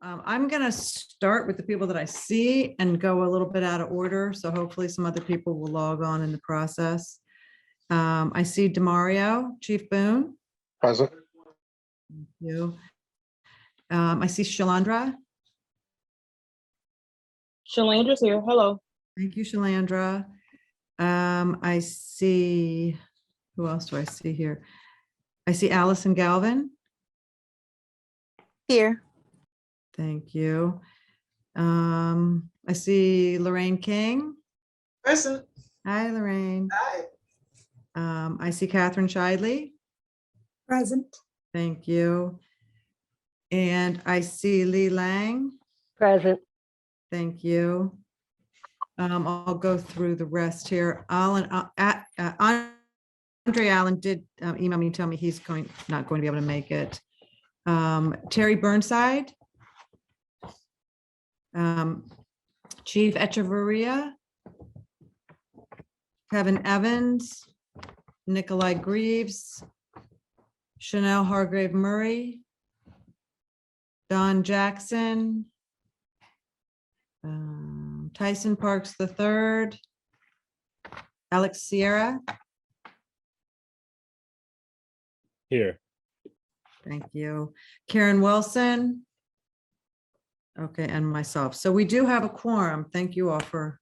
I'm going to start with the people that I see and go a little bit out of order. So hopefully some other people will log on in the process. I see Demario, Chief Boone. Present. Thank you. I see Shalandra. Shalandra's here. Hello. Thank you, Shalandra. I see, who else do I see here? I see Allison Galvin. Here. Thank you. I see Lorraine King. Present. Hi, Lorraine. Hi. I see Catherine Shidley. Present. Thank you. And I see Lee Lang. Present. Thank you. I'll go through the rest here. Andre Allen did email me and tell me he's not going to be able to make it. Terry Burnside. Chief Echeverria. Kevin Evans. Nikolai Greaves. Chanel Hargrave Murray. Don Jackson. Tyson Parks III. Alex Sierra. Here. Thank you. Karen Wilson. Okay, and myself. So we do have a quorum. Thank you all for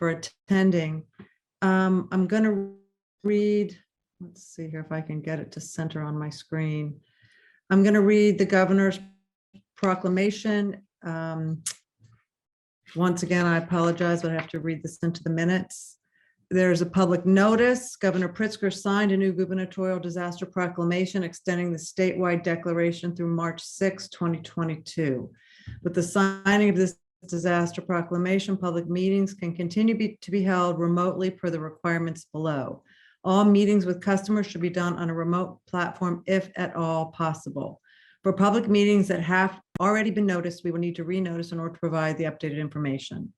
attending. I'm going to read, let's see here if I can get it to center on my screen. I'm going to read the governor's proclamation. Once again, I apologize, but I have to read this into the minutes. There's a public notice. Governor Pritzker signed a new gubernatorial disaster proclamation extending the statewide declaration through March 6, 2022. With the signing of this disaster proclamation, public meetings can continue to be held remotely per the requirements below. All meetings with customers should be done on a remote platform if at all possible. For public meetings that have already been noticed, we will need to renotice in order to provide the updated information.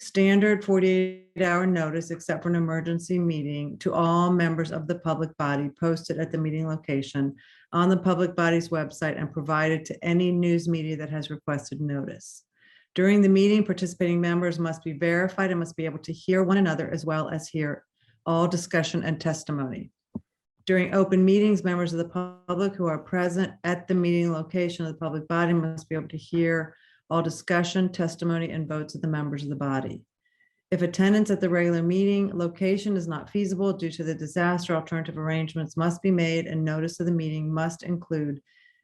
Standard 48-hour notice, except for an emergency meeting, to all members of the public body posted at the meeting location on the public body's website and provided to any news media that has requested notice. During the meeting, participating members must be verified and must be able to hear one another as well as hear all discussion and testimony. During open meetings, members of the public who are present at the meeting location of the public body must be able to hear all discussion, testimony, and votes of the members of the body. If attendance at the regular meeting location is not feasible due to the disaster, alternative arrangements must be made, and notice of the meeting must include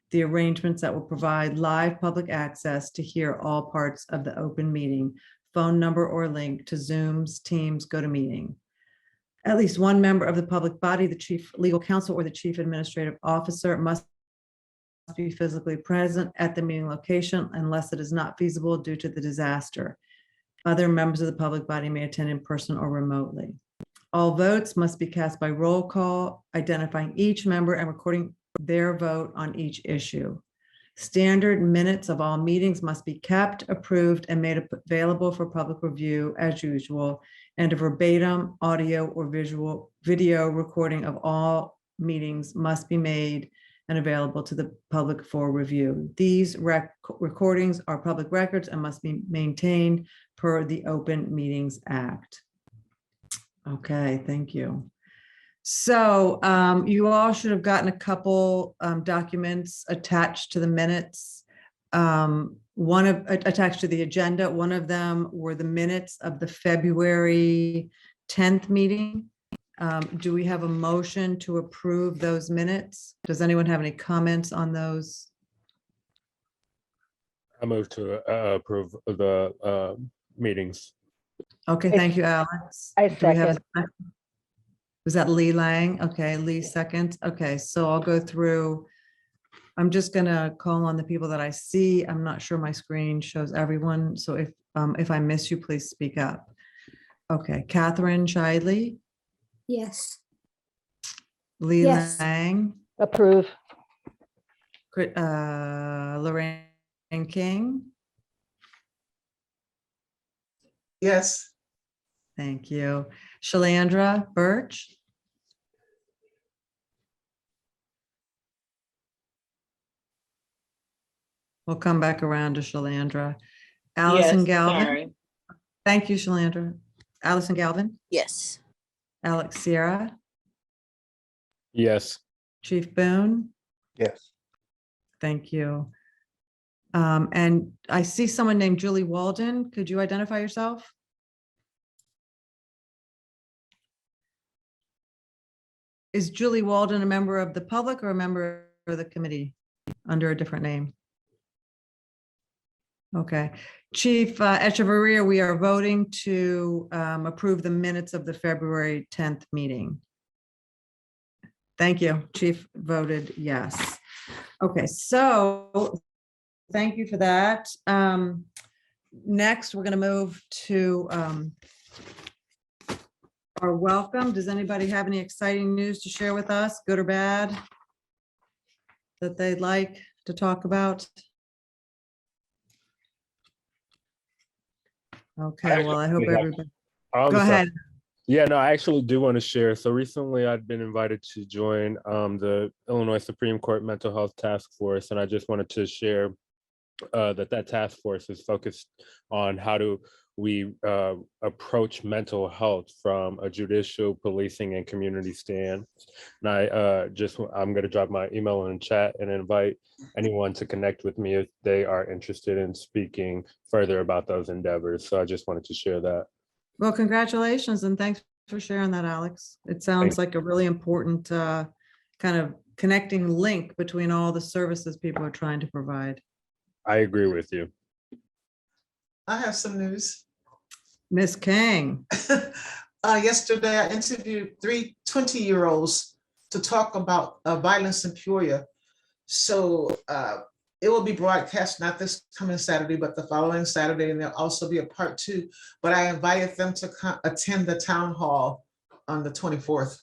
the arrangements that will provide live public access to hear all parts of the open meeting, phone number or link to Zoom's Teams GoToMeeting. At least one member of the public body, the chief legal counsel or the chief administrative officer, must be physically present at the meeting location unless it is not feasible due to the disaster. Other members of the public body may attend in person or remotely. All votes must be cast by roll call, identifying each member and recording their vote on each issue. Standard minutes of all meetings must be kept, approved, and made available for public review as usual, and a verbatim audio or video recording of all meetings must be made and available to the public for review. These recordings are public records and must be maintained per the Open Meetings Act. Okay, thank you. So you all should have gotten a couple documents attached to the minutes. Attached to the agenda. One of them were the minutes of the February 10th meeting. Do we have a motion to approve those minutes? Does anyone have any comments on those? I move to approve the meetings. Okay, thank you, Alex. I Do we have a second. second? Was that Lee Lang? Okay, Lee seconds. Okay, so I'll go through. I'm just gonna call on the people that I see. I'm not sure my screen shows everyone. So if I miss you, please speak up. Okay, Catherine Shidley, Yes. Lee Yes. Lang, Approve. Lorraine King. Yes. Thank you. Shalandra Birch. We'll come back around to Shalandra. Allison Yes, Galvin. sorry. Thank you, Shalandra. Allison Galvin, Yes. Alex Sierra, Yes. Chief Boone. Yes. Thank you. And I see someone named Julie Walden. Could you identify yourself? Is Julie Walden a member of the public or a member of the committee under a different name? Okay. Chief Echeverria, we are voting to approve the minutes of the February 10th meeting. Thank you. Chief voted yes. Okay, so thank you for that. Next, we're going to move to our welcome. Does anybody have any exciting news to share with us, good or bad, that they'd like to talk about? Okay, well, I hope actually have- everybody, I'm go sorry. ahead. Yeah, no, I actually do want to share. So recently I've been invited to join the Illinois Supreme Court Mental Health Task Force, and I just wanted to share that task force is focused on how do we approach mental health from a judicial, policing, and community stand. And I'm going to drop my email in the chat and invite anyone to connect with me if they are interested in speaking further about those endeavors. So I just wanted to share that. Well, congratulations and thanks for sharing that, Alex. It sounds like a really important kind of connecting link between all the services people are trying to provide. I agree with you. I have some news. Miss King. Yesterday, I interviewed 3 20-year-olds to talk about violence in Peoria. So it will be broadcast not this coming Saturday, but the following Saturday, and there'll also be a part 2. But I invited them to attend the town hall on the 24th.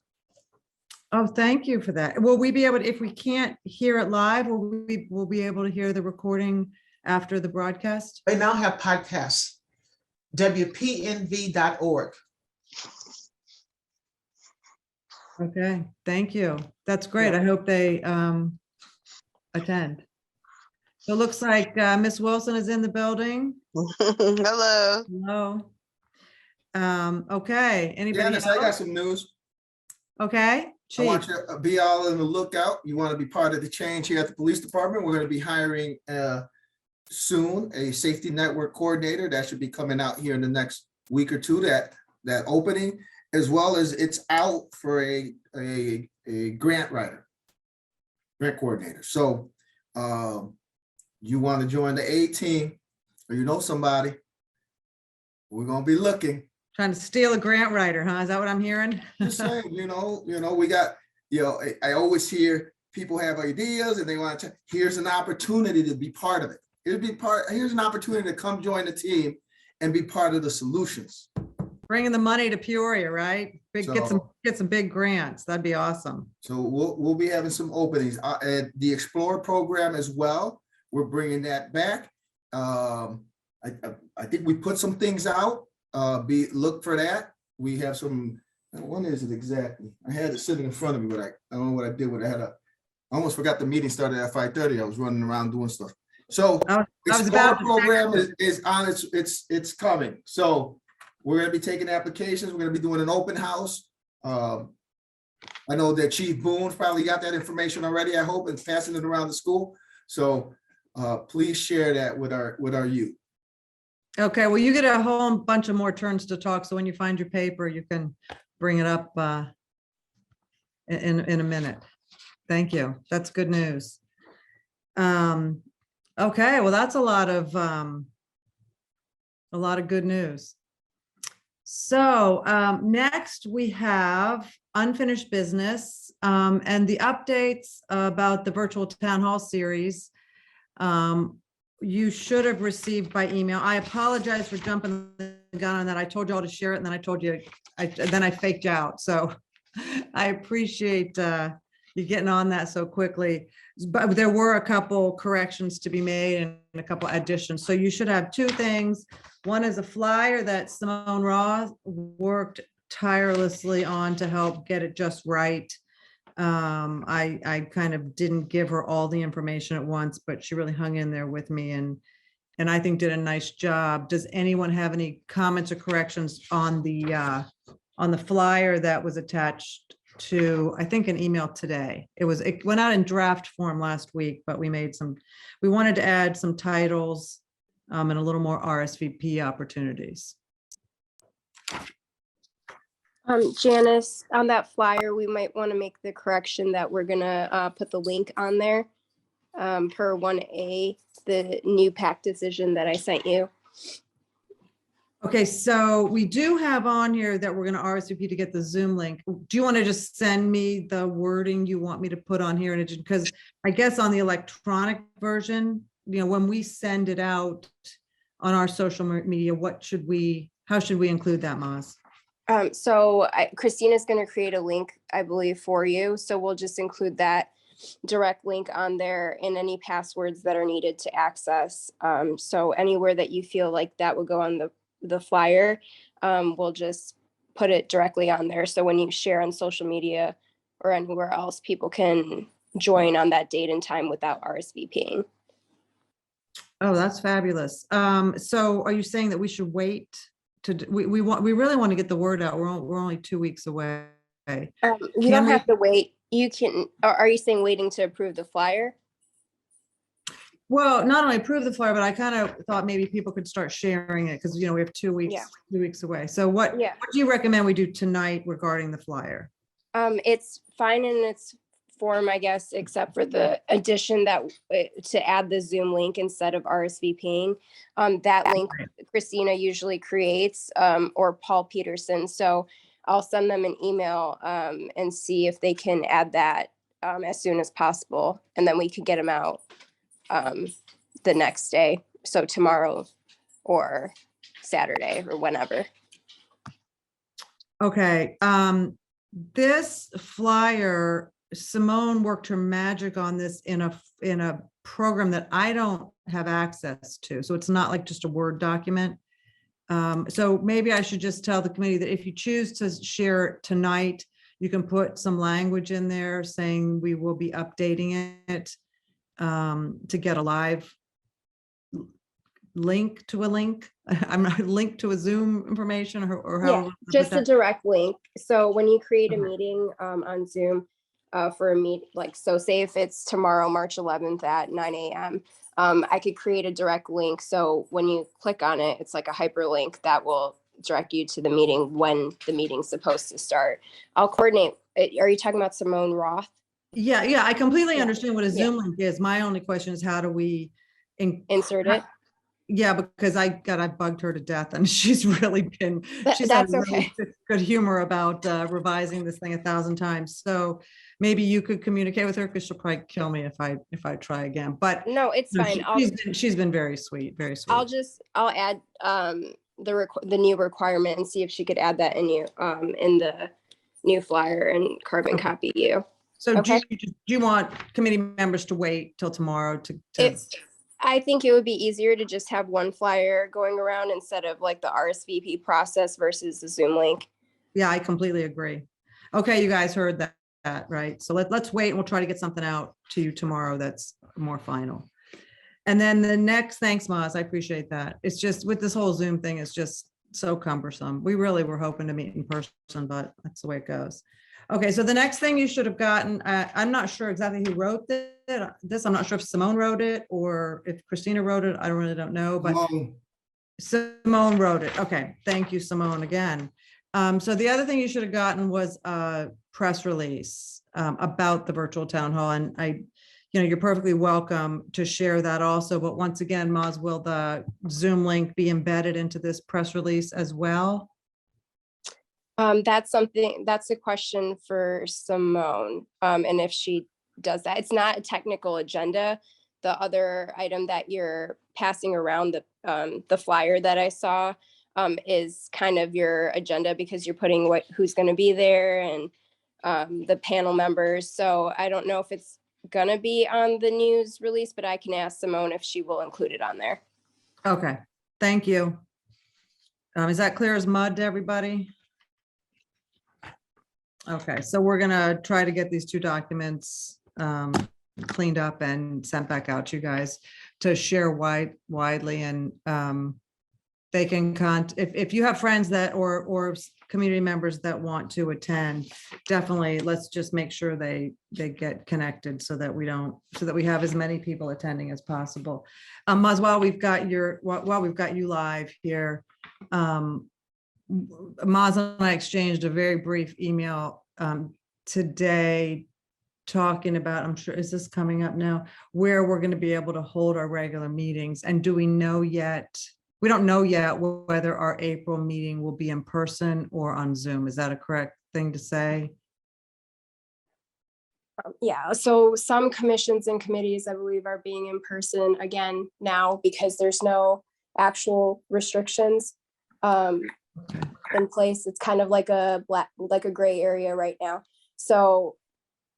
Oh, thank you for that. Will we be able to, if we can't hear it live, will be able to hear the recording after the broadcast? They now have podcasts, WPNV.org. Okay, thank you. That's great. I hope they attend. So it looks like Miss Wilson is in the building. Hello. Hello. Okay, anybody Janice, I got else? some news. Okay, I want Chief. you to be all in the lookout. You want to be part of the change here at the police department. We're going to be hiring soon a safety network coordinator that should be coming out here in the next week or two, that opening, as well as it's out for a grant writer, grant coordinator. So you want to join the A team, or you know somebody, we're going to be looking. Trying to steal a grant writer, huh? Is that what I'm hearing? Just saying, we got, I always hear people have ideas and they want to, here's an opportunity to be part of it. Here's an opportunity to come join the team and be part of the solutions. Bringing the money to Peoria, right? Get some big grants. That'd be awesome. So we'll be having some openings at the Explorer program as well. We're bringing that back. I think we put some things out. Look for that. We have some. When is it exactly? I had it sitting in front of me, but I don't know what I did with it. I almost forgot the meeting started at 5:30. I was running around doing stuff. So I was Explorer about to program text is on it's coming. So we're going to be taking applications. We're going to be doing an open house. I know that Chief Boone probably got that information already, I hope, and passing it around the school. So please share that with our youth. Okay, well, you get a whole bunch of more turns to talk. So when you find your paper, you can bring it up in a minute. Thank you. That's good news. Okay, well, that's a lot of good news. So next we have unfinished business and the updates about the virtual town hall series. You should have received by email. I apologize for jumping the gun on that. I told you all to share it, and then I told you, then I faked out. So I appreciate you getting on that so quickly. But there were a couple corrections to be made and a couple additions. So you should have 2 things. One is a flyer that Simone Raw worked tirelessly on to help get it just right. I kind of didn't give her all the information at once, but she really hung in there with me and I think did a nice job. Does anyone have any comments or corrections on the flyer that was attached to, I think, an email today? It went out in draft form last week, but we wanted to add some titles and a little more RSVP opportunities. Janice, on that flyer, we might want to make the correction that we're gonna put the link on there per 1A, the new PAC decision that I sent you. Okay, so we do have on here that we're going to RSVP to get the Zoom link. Do you want to just send me the wording you want me to put on here? Because I guess on the electronic version, when we send it out on our social media, how should we include that, Maz? So Christina's going to create a link, I believe, for you. So we'll just include that direct link on there and any passwords that are needed to access. So anywhere that you feel like that would go on the flyer, we'll just put it directly on there. So when you share on social media or anywhere else, people can join on that date and time without RSVPing. Oh, that's fabulous. So are you saying that we should wait we really want to get the word out. We're only 2 weeks away. You don't have to wait. You can, are you saying waiting to approve the flyer? Well, not only approve the flyer, but I kind of thought maybe people could start sharing it because, we have 2 weeks, Yeah. 2 weeks away. So what do you recommend we do tonight regarding the flyer? It's fine in its form, I guess, except for the addition that to add the Zoom link instead of RSVPing. That link Christina usually creates, or Paul Peterson. So I'll send them an email and see if they can add that as soon as possible. And then we could get them out the next day. So tomorrow or Saturday or whenever. Okay. This flyer, Simone worked her magic on this in a program that I don't have access to. So it's not like just a Word document. So maybe I should just tell the committee that if you choose to share it tonight, you can put some language in there saying we will be updating it to get a live link to a link. I'm not linked to a Zoom information or how. Yeah, just a direct link. So when you create a meeting on Zoom for a meet, like, so say if it's tomorrow, March 11th at 9 a.m., I could create a direct link. So when you click on it, it's like a hyperlink that will direct you to the meeting when the meeting's supposed to start. I'll coordinate. Are you talking about Simone Roth? Yeah, I completely understand what a Zoom link is. My only question is how do we Insert it? Yeah, because I bugged her to death and she's really been, she's had That's okay. really good humor about revising this thing 1,000 times. So maybe you could communicate with her because she'll probably kill me if I try again, but No, it's fine. She's been very sweet, very sweet. I'll add the new requirement and see if she could add that in the new flyer and carbon copy you. So do you want committee members to wait till tomorrow to I think it would be easier to just have one flyer going around instead of like the RSVP process versus the Zoom link. Yeah, I completely agree. Okay, you guys heard that, right? So let's wait and we'll try to get something out to you tomorrow that's more final. And then the next, thanks, Maz, I appreciate that. It's just with this whole Zoom thing, it's just so cumbersome. We really were hoping to meet in person, but that's the way it goes. Okay, so the next thing you should have gotten, I'm not sure exactly who wrote this. I'm not sure if Simone wrote it or if Christina wrote it. I really don't know, but Simone wrote it. Okay, thank you, Simone, again. So the other thing you should have gotten was a press release about the virtual town hall. And you're perfectly welcome to share that also. But once again, Maz, will the Zoom link be embedded into this press release as well? That's a question for Simone. And if she does that, it's not a technical agenda. The other item that you're passing around, the flyer that I saw, is kind of your agenda because you're putting who's going to be there and the panel members. So I don't know if it's going to be on the news release, but I can ask Simone if she will include it on there. Okay, thank you. Is that clear as mud to everybody? Okay, so we're gonna try to get these two documents cleaned up and sent back out to you guys to share widely, and they can if you have friends that or community members that want to attend, definitely let's just make sure they get connected so that we have as many people attending as possible. Maz, while we've got you live here, Maz and I exchanged a very brief email today talking about, I'm sure, is this coming up now, where we're going to be able to hold our regular meetings? And do we know yet? We don't know yet whether our April meeting will be in person or on Zoom. Is that a correct thing to say? Yeah, so some commissions and committees, I believe, are being in person again now because there's no actual restrictions in place. It's kind of like a gray area right now. So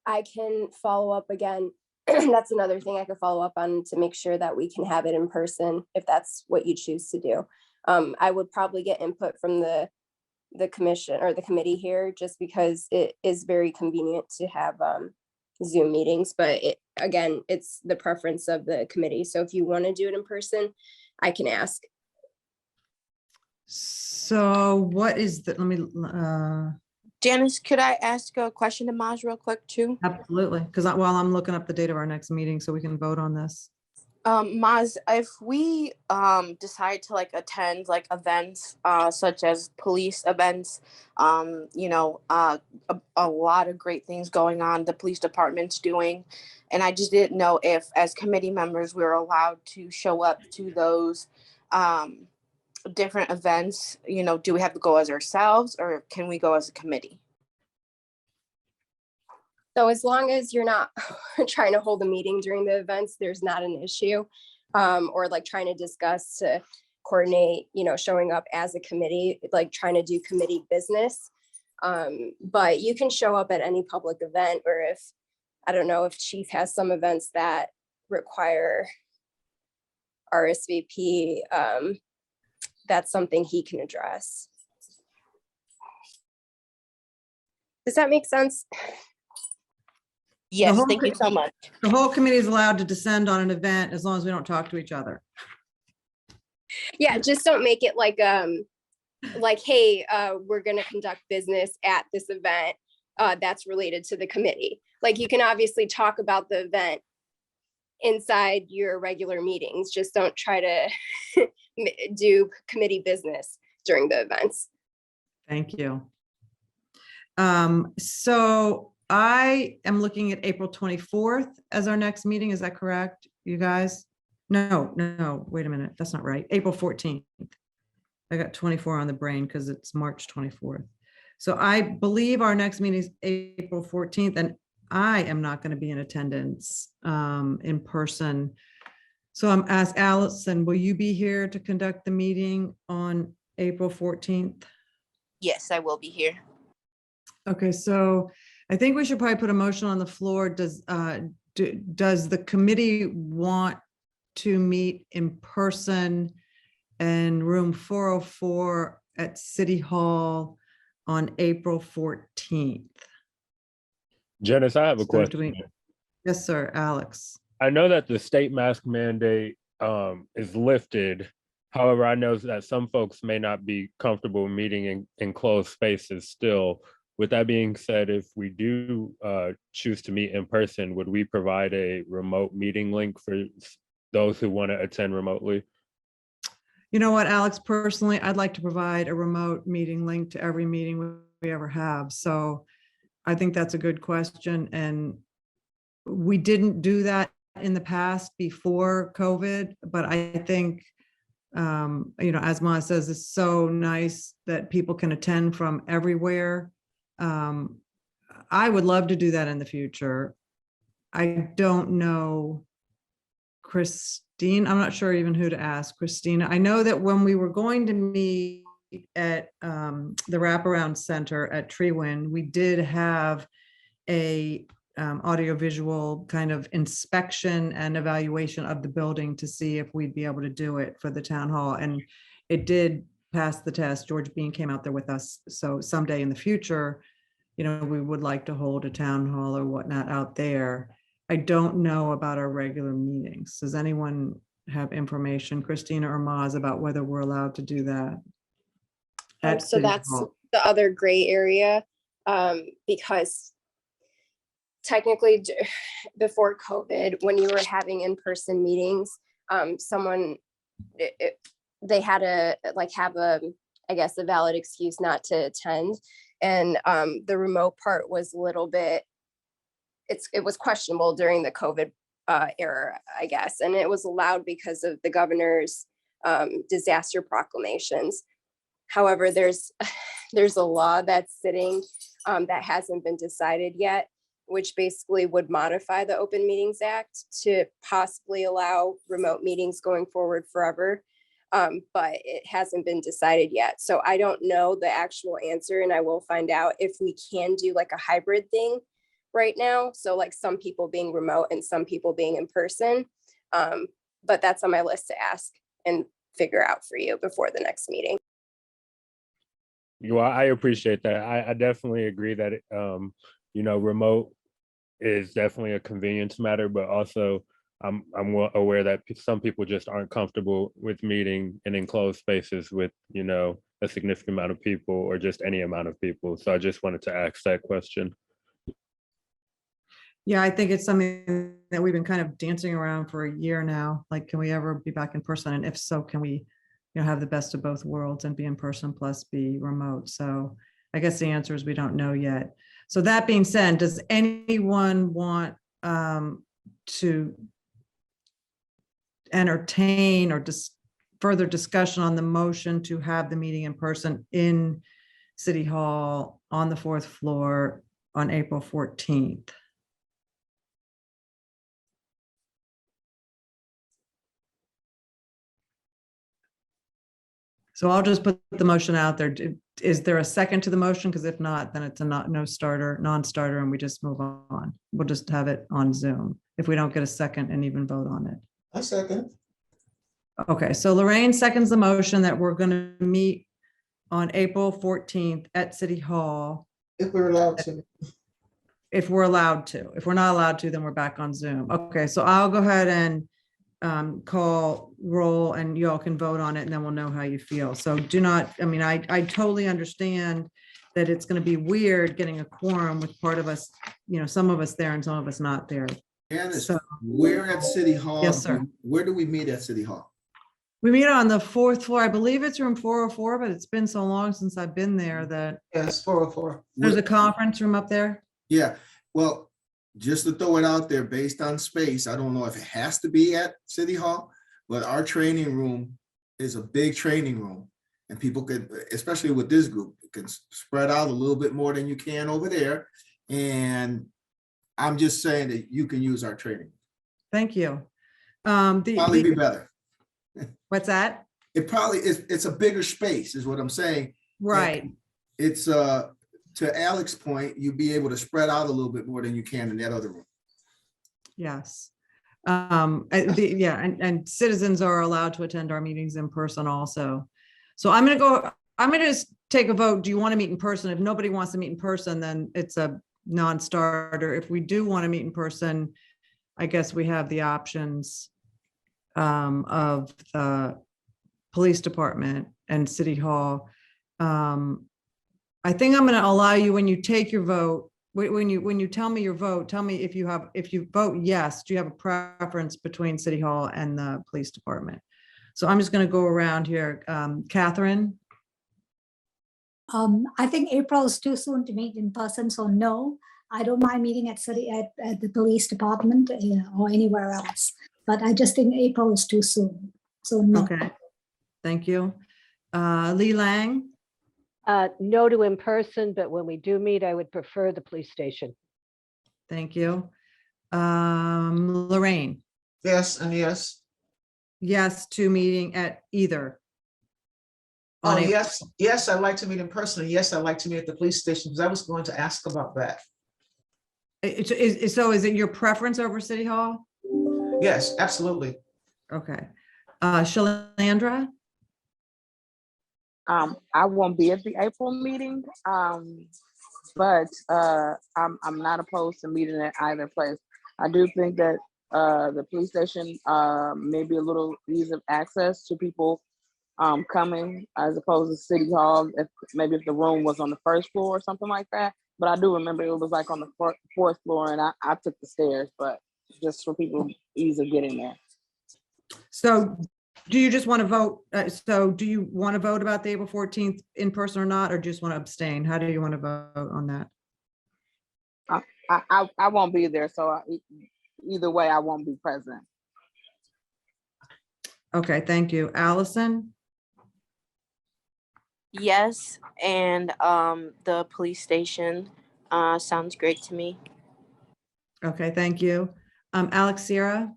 I can follow up again. That's another thing I could follow up on to make sure that we can have it in person if that's what you choose to do. I would probably get input from the commission or the committee here, just because it is very convenient to have Zoom meetings, but again, it's the preference of the committee. So if you want to do it in person, I can ask. So what is the, let me, Janice, could I ask a question to Maj real quick too? absolutely, because while I'm looking up the date of our next meeting so we can vote on this. Maz, if we decide to like attend like events such as police events, you know, a lot of great things going on the police department's doing, and I just didn't know if as committee members we were allowed to show up to those different events. You know, do we have to go as ourselves or can we go as a committee? So as long as you're not trying to hold a meeting during the events, there's not an issue, or like trying to discuss to coordinate, you know, showing up as a committee, like trying to do committee business. But you can show up at any public event, or if, I don't know, if Chief has some events that require RSVP, that's something he can address. Does that make sense? Yes, whole thank you so much. The whole committee is allowed to descend on an event as long as we don't talk to each other. Yeah, just don't make it like, hey, we're going to conduct business at this event that's related to the committee. Like, you can obviously talk about the event inside your regular meetings. Just don't try to do committee business during the events. Thank you. So I am looking at April 24th as our next meeting. Is that correct, you guys? No, wait a minute. That's not right. April 14th. I got 24 on the brain because it's March 24th. So I believe our next meeting is April 14th, and I am not going to be in attendance in person. So I'm asked Allison, will you be here to conduct the meeting on April 14th? Yes, I will be here. Okay, so I think we should probably put a motion on the floor. Does the committee want to meet in person in room 404 at City Hall on April 14th? Janice, I have a So question. Yes, sir, Alex. I know that the state mask mandate is lifted. However, I know that some folks may not be comfortable meeting in enclosed spaces still. With that being said, if we do choose to meet in person, would we provide a remote meeting link for those who want to attend remotely? You know what, Alex, personally, I'd like to provide a remote meeting link to every meeting we ever have. So I think that's a good question. And we didn't do that in the past before COVID, but I think, you know, as Ma says, it's so nice that people can attend from everywhere. I would love to do that in the future. I don't know, Christine, I'm not sure even who to ask. Christina, I know that when we were going to meet at the Wraparound Center at Treewind, we did have a audiovisual kind of inspection and evaluation of the building to see if we'd be able to do it for the town hall. And it did pass the test. George Bean came out there with us. So someday in the future, we would like to hold a town hall or whatnot out there. I don't know about our regular meetings. Does anyone have information, Christina or Maz, about whether we're allowed to do that? at So City that's Hall? the other gray area, because technically before COVID, when you were having in-person meetings, someone, they had to have I guess a valid excuse not to attend. And the remote part was a little bit, it was questionable during the COVID era, I guess. And it was allowed because of the governor's disaster proclamations. However, there's a law that's sitting that hasn't been decided yet, which basically would modify the Open Meetings Act to possibly allow remote meetings going forward forever. But it hasn't been decided yet. So I don't know the actual answer, and I will find out if we can do like a hybrid thing right now. So like some people being remote and some people being in person. But that's on my list to ask and figure out for you before the next meeting. Well, I appreciate that. I definitely agree that, remote is definitely a convenience matter, but also I'm well aware that some people just aren't comfortable with meeting in enclosed spaces with, a significant amount of people or just any amount of people. So I just wanted to ask that question. Yeah, I think it's something that we've been kind of dancing around for a year now. Like, can we ever be back in person? And if so, can we, have the best of both worlds and be in person plus be remote? So I guess the answer is we don't know yet. So that being said, does anyone want to entertain or further discussion on the motion to have the meeting in person in City Hall on the 4th floor on April 14th? So I'll just put the motion out there. Is there a second to the motion? Because if not, then it's a non-starter, and we just move on. We'll just have it on Zoom if we don't get a second and even vote on it. I second. Okay, so Lorraine seconds the motion that we're going to meet on April 14th at City Hall. If we're allowed to. If we're allowed to. If we're not allowed to, then we're back on Zoom. Okay, so I'll go ahead and call roll, and you all can vote on it, and then we'll know how you feel. So do not, I totally understand that it's going to be weird getting a quorum with part of us, some of us there and some of us not there. Candace, So, we're at City Hall. Yes, sir. Where do we meet at City Hall? we meet on the 4th floor. I believe it's room 404, but it's been so long since I've been there that Yes, 404. there's a conference room up there. Yeah, well, just to throw it out there, based on space, I don't know if it has to be at City Hall, but our training room is a big training room. And people could, especially with this group, can spread out a little bit more than you can over there. And I'm just saying that you can use our training. Thank you. Probably be better. What's that? It probably is, it's a bigger space is what I'm saying. Right. And it's to Alex's point, you'd be able to spread out a little bit more than you can in that other room. Yes. And citizens are allowed to attend our meetings in person also. So I'm going to just take a vote. Do you want to meet in person? If nobody wants to meet in person, then it's a non-starter. If we do want to meet in person, I guess we have the options of the police department and City Hall. I think I'm going to allow you, when you take your vote, when you tell me your vote, tell me if you vote yes, do you have a preference between City Hall and the police department? So I'm just going to go around here. Catherine? I think April is too soon to meet in person, so no, I don't mind meeting at the police department or anywhere else. But I just think April is too soon, so no. Okay, thank you. Lee Lang? No to in person, but when we do meet, I would prefer the police station. Thank you. Lorraine? Yes, and yes. Yes to meeting at either. Oh, yes, I'd like to meet in person. And yes, I'd like to meet at the police station, because I was going to ask about that. So is it your preference over City Hall? Yes, absolutely. Okay. Shalandra? I won't be at the April meeting. but I'm not opposed to meeting at either place. I do think that the police station may be a little ease of access to people coming as opposed to City Hall, if maybe if the room was on the first floor or something like that. But I do remember it was like on the fourth floor, and I took the stairs, but just for people ease of getting there. So do you just want to vote? So do you want to vote about the April 14th in person or not, or just want to abstain? How do you want to vote on that? I won't be there, so either way, I won't be present. Okay, thank you. Allison? Yes, and the police station sounds great to me. Okay, thank you. Alex Sierra?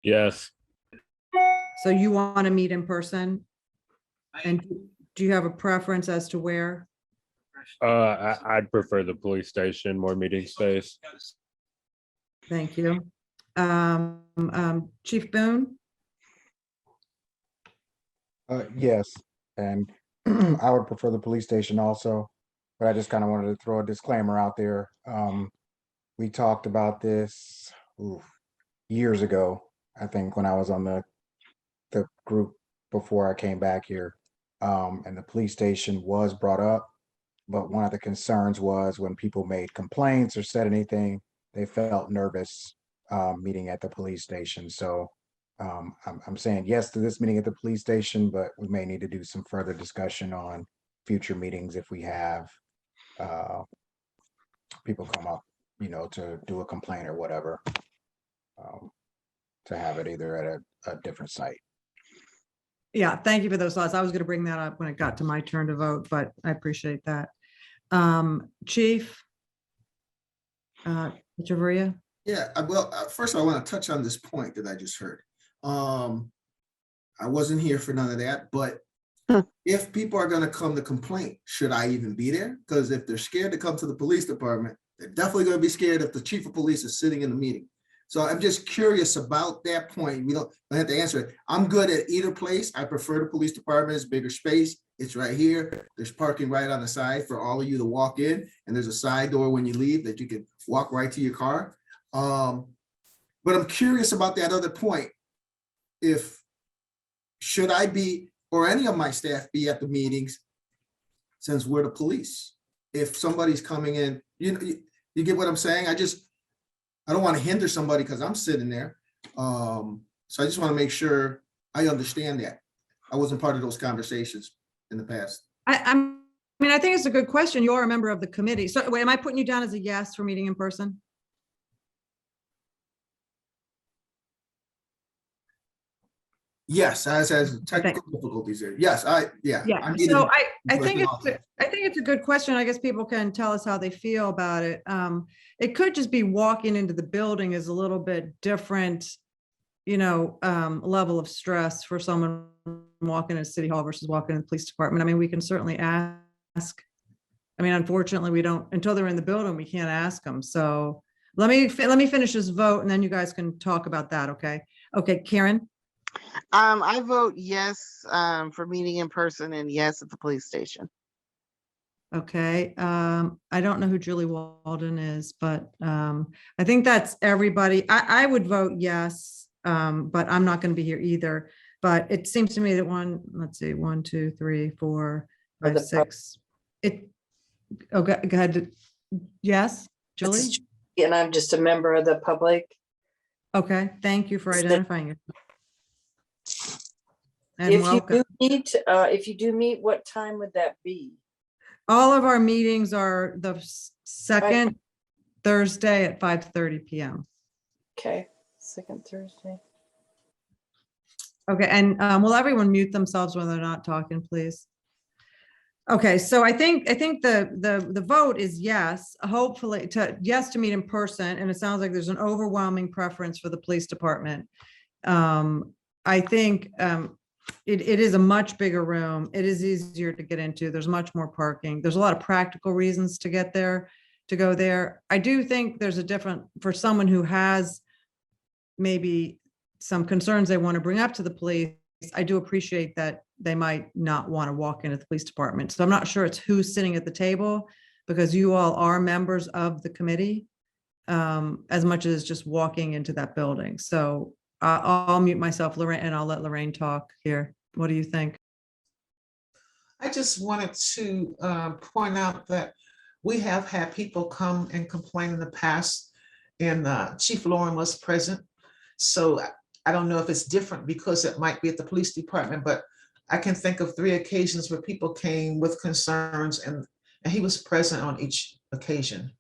Yes. So you want to meet in person? And do you have a preference as to where? I'd prefer the police station, more meeting space. Thank you. Chief Boone? Yes, and I would prefer the police station also, but I just kind of wanted to throw a disclaimer out there. We talked about this years ago, I think, when I was on the group before I came back here. And the police station was brought up, but one of the concerns was when people made complaints or said anything, they felt nervous meeting at the police station. So I'm saying yes to this meeting at the police station, but we may need to do some further discussion on future meetings if we have people come up, to do a complaint or whatever, to have it either at a different site. Yeah, thank you for those thoughts. I was going to bring that up when it got to my turn to vote, but I appreciate that. Chief Chavarria? Yeah, well, first of all, I want to touch on this point that I just heard. I wasn't here for none of that, but if people are going to come to complain, should I even be there? Because if they're scared to come to the police department, they're definitely going to be scared if the chief of police is sitting in the meeting. So I'm just curious about that point. We don't have to answer it. I'm good at either place. I prefer the police department. It's bigger space. It's right here. There's parking right on the side for all of you to walk in, and there's a side door when you leave that you can walk right to your car. But I'm curious about that other point. Should I be, or any of my staff be at the meetings, since we're the police? If somebody's coming in, you get what I'm saying? I don't want to hinder somebody because I'm sitting there. So I just want to make sure I understand that. I wasn't part of those conversations in the past. I mean, I think it's a good question. You are a member of the committee. So wait, am I putting you down as a yes for meeting in person? Yes, as technical difficulties there. Yes, Yeah, I'm so I either- think it's a good question. I guess people can tell us how they feel about it. It could just be walking into the building is a little bit different, level of stress for someone walking in City Hall versus walking in the police department. I mean, we can certainly ask. I mean, unfortunately, we don't, until they're in the building, we can't ask them. So let me finish this vote and then you guys can talk about that. Okay. Okay, Karen? I vote yes for meeting in person and yes at the police station. Okay, I don't know who Julie Walden is, but I think that's everybody. I would vote yes, but I'm not going to be here either. But it seems to me that let's see, 1, 2, 3, 4, 5, 6. Go ahead. Yes, Julie? And I'm just a member of the public. Okay, thank you for identifying it. And If welcome. if you do meet, what time would that be? All of our meetings are the second Thursday at 5:30 p.m. Okay, second Thursday. Okay, and will everyone mute themselves when they're not talking, please? Okay, so I think the vote is yes, hopefully yes to meet in person, and it sounds like there's an overwhelming preference for the police department. I think it is a much bigger room. It is easier to get into. There's much more parking. There's a lot of practical reasons to get there, to go there. I do think there's for someone who has maybe some concerns they want to bring up to the police. I do appreciate that they might not want to walk into the police department. So I'm not sure it's who's sitting at the table, because you all are members of the committee, as much as just walking into that building. So I'll mute myself, Lorraine, and I'll let Lorraine talk here. What do you think? I just wanted to point out that we have had people come and complain in the past, and Chief Lauren was present. So I don't know if it's different because it might be at the police department, but I can think of 3 occasions where people came with concerns, and he was present on each occasion.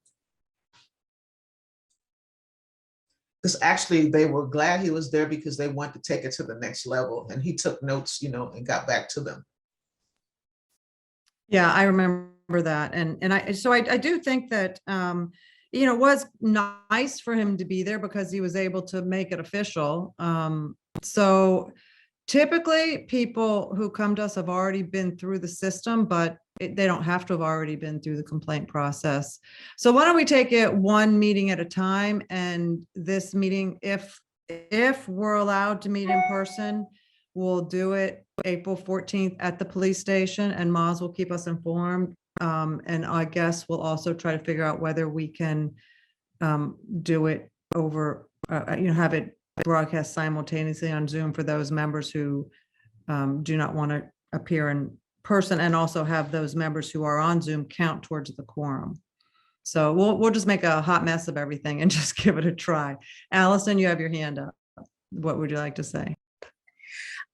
Because actually they were glad he was there because they wanted to take it to the next level, and he took notes, and got back to them. Yeah, I remember that. And I do think that, it was nice for him to be there because he was able to make it official. So typically people who come to us have already been through the system, but they don't have to have already been through the complaint process. So why don't we take it one meeting at a time? And this meeting, if we're allowed to meet in person, we'll do it April 14th at the police station, and Moz will keep us informed. And I guess we'll also try to figure out whether we can do it over, have it broadcast simultaneously on Zoom for those members who do not want to appear in person, and also have those members who are on Zoom count towards the quorum. So we'll just make a hot mess of everything and just give it a try. Allison, you have your hand up. What would you like to say?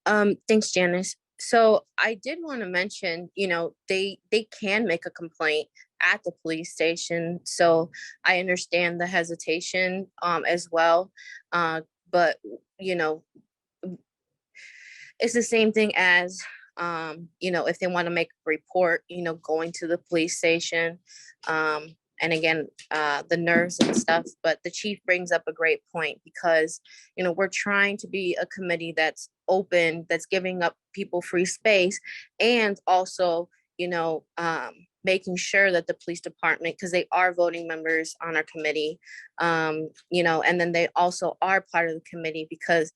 Thanks, Janice. So I did want to mention, they can make a complaint at the police station. So I understand the hesitation as well. But, it's the same thing as, if they want to make a report, going to the police station. And again, the nerves and stuff, but the chief brings up a great point because, we're trying to be a committee that's open, that's giving up people free space, and also, making sure that the police department, because they are voting members on our committee, and then they also are part of the committee because,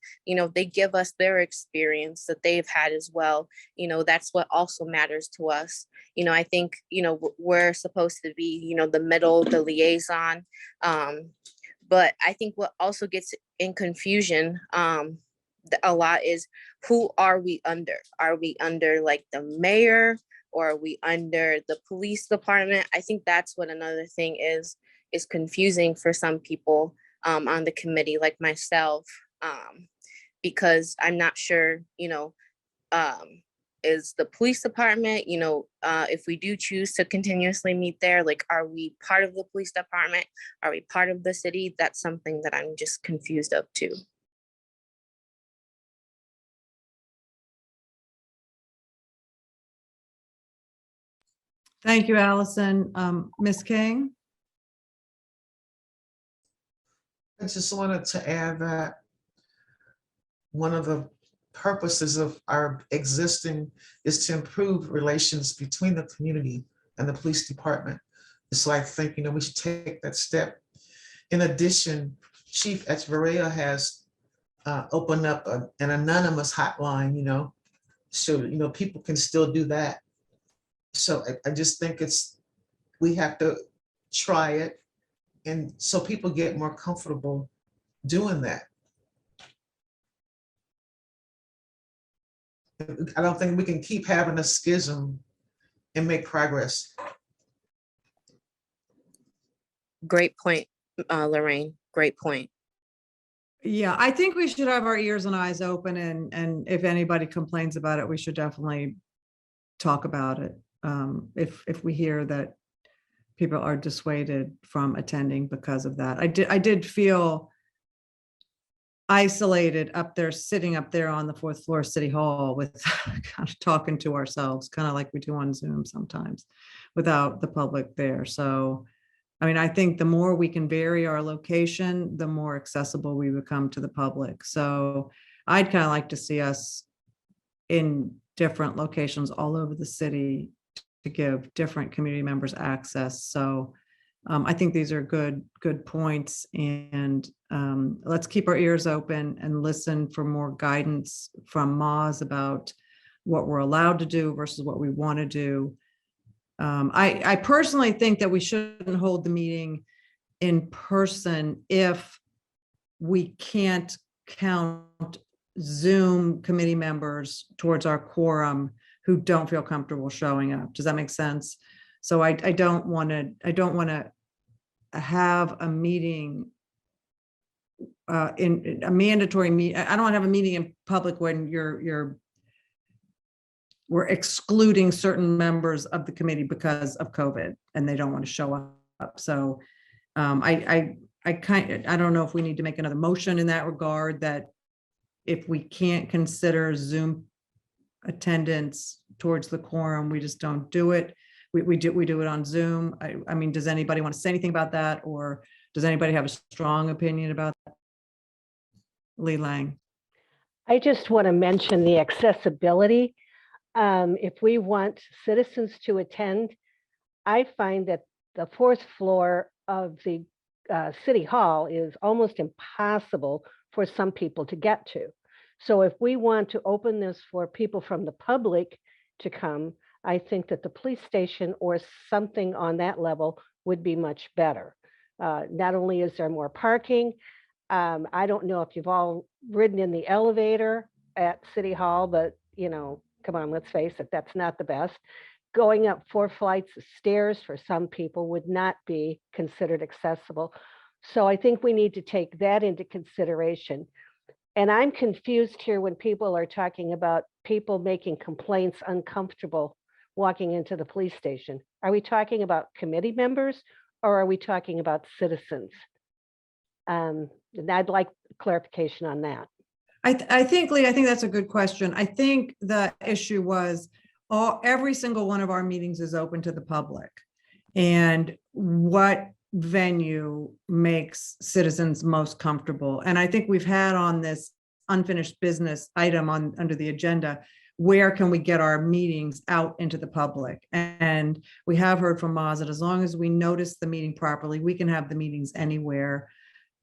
they give us their experience that they've had as well. That's what also matters to us. I think, we're supposed to be, the middle, the liaison. But I think what also gets in confusion a lot is, who are we under? Are we under like the mayor, or are we under the police department? I think that's what another thing is confusing for some people on the committee, like myself, because I'm not sure, is the police department, if we do choose to continuously meet there, like, are we part of the police department? Are we part of the city? That's something that I'm just confused of too. Thank you, Allison. Ms. King? I just wanted to add that one of the purposes of our existing is to improve relations between the community and the police department. So I think, we should take that step. In addition, Chief Echevarria has opened up an anonymous hotline, so, people can still do that. So I just think we have to try it, and so people get more comfortable doing that. I don't think we can keep having a schism and make progress. Great point, Lorraine. Great point. Yeah, I think we should have our ears and eyes open, and if anybody complains about it, we should definitely talk about it. If we hear that people are dissuaded from attending because of that. I did feel isolated up there, sitting up there on the 4th floor of City Hall with kind of talking to ourselves, kind of like we do on Zoom sometimes, without the public there. So, I think the more we can vary our location, the more accessible we become to the public. So I'd kind of like to see us in different locations all over the city to give different community members access. So I think these are good points, and let's keep our ears open and listen for more guidance from Moz about what we're allowed to do versus what we want to do. I personally think that we shouldn't hold the meeting in person if we can't count Zoom committee members towards our quorum who don't feel comfortable showing up. Does that make sense? So I don't want to have a meeting in a mandatory meeting. I don't want to have a meeting in public when we're excluding certain members of the committee because of COVID and they don't want to show up. So I don't know if we need to make another motion in that regard, that if we can't consider Zoom attendance towards the quorum, we just don't do it. We do it on Zoom. I mean, does anybody want to say anything about that, or does anybody have a strong opinion about that? Lee Lang. I just want to mention the accessibility. If we want citizens to attend, I find that the fourth floor of the City Hall is almost impossible for some people to get to. So if we want to open this for people from the public to come, I think that the police station or something on that level would be much better. Not only is there more parking, I don't know if you've all ridden in the elevator at City Hall, but come on, let's face it, that's not the best. Going up 4 flights of stairs for some people would not be considered accessible. So I think we need to take that into consideration. And I'm confused here when people are talking about people making complaints uncomfortable walking into the police station. Are we talking about committee members or are we talking about citizens? And I'd like clarification on that. I think, Lee, I think that's a good question. I think the issue was every single one of our meetings is open to the public. And what venue makes citizens most comfortable? And I think we've had on this unfinished business item under the agenda, where can we get our meetings out into the public? And we have heard from Moz that as long as we notice the meeting properly, we can have the meetings anywhere,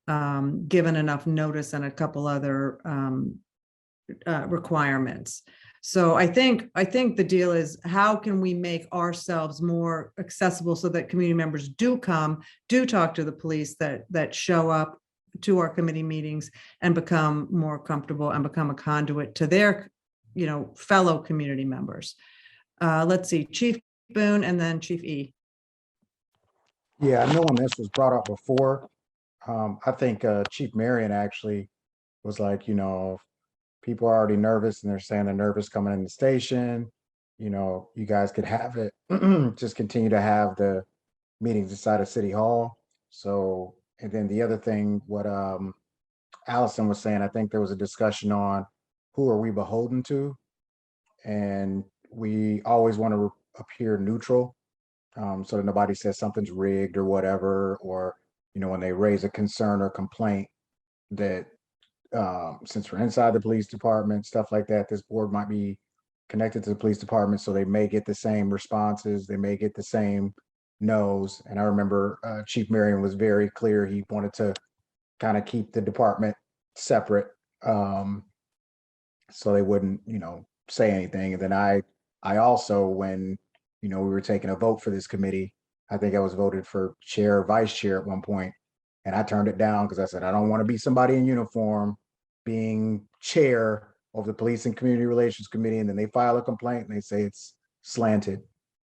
given enough notice and a couple other requirements. So I think the deal is, how can we make ourselves more accessible so that community members do come, do talk to the police that show up to our committee meetings and become more comfortable and become a conduit to their fellow community members. Let's see, Chief Boone and then Chief E. Yeah, I know when this was brought up before, I think Chief Marion actually was like, people are already nervous and they're saying they're nervous coming in the station. You guys could have it, just continue to have the meetings inside of City Hall. So, and then the other thing, what Allison was saying, I think there was a discussion on who are we beholden to? And we always want to appear neutral, so that nobody says something's rigged or whatever, or, when they raise a concern or complaint that since we're inside the police department, stuff like that, this board might be connected to the police department, so they may get the same responses, they may get the same no's. And I remember Chief Marion was very clear, he wanted to kind of keep the department separate, so they wouldn't, say anything. And then I also, when, we were taking a vote for this committee, I think I was voted for chair, vice chair at one point, and I turned it down because I said, I don't want to be somebody in uniform being chair of the Police and Community Relations Committee, and then they file a complaint and they say it's slanted.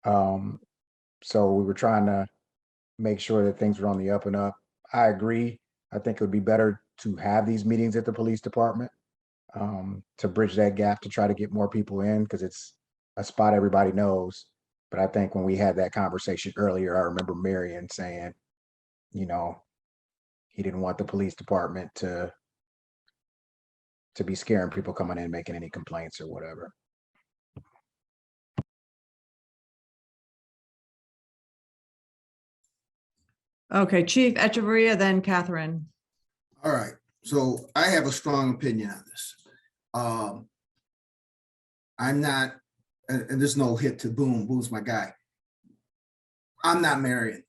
So we were trying to make sure that things were on the up and up. I agree. I think it would be better to have these meetings at the police department, to bridge that gap, to try to get more people in, because it's a spot everybody knows. But I think when we had that conversation earlier, I remember Marion saying, he didn't want the police department to be scaring people coming in, making any complaints or whatever. Okay, Chief Echeverria, then Catherine. All right, so I have a strong opinion on this. I'm not, and there's no hit to Boone, Boone's my guy. I'm not Marion.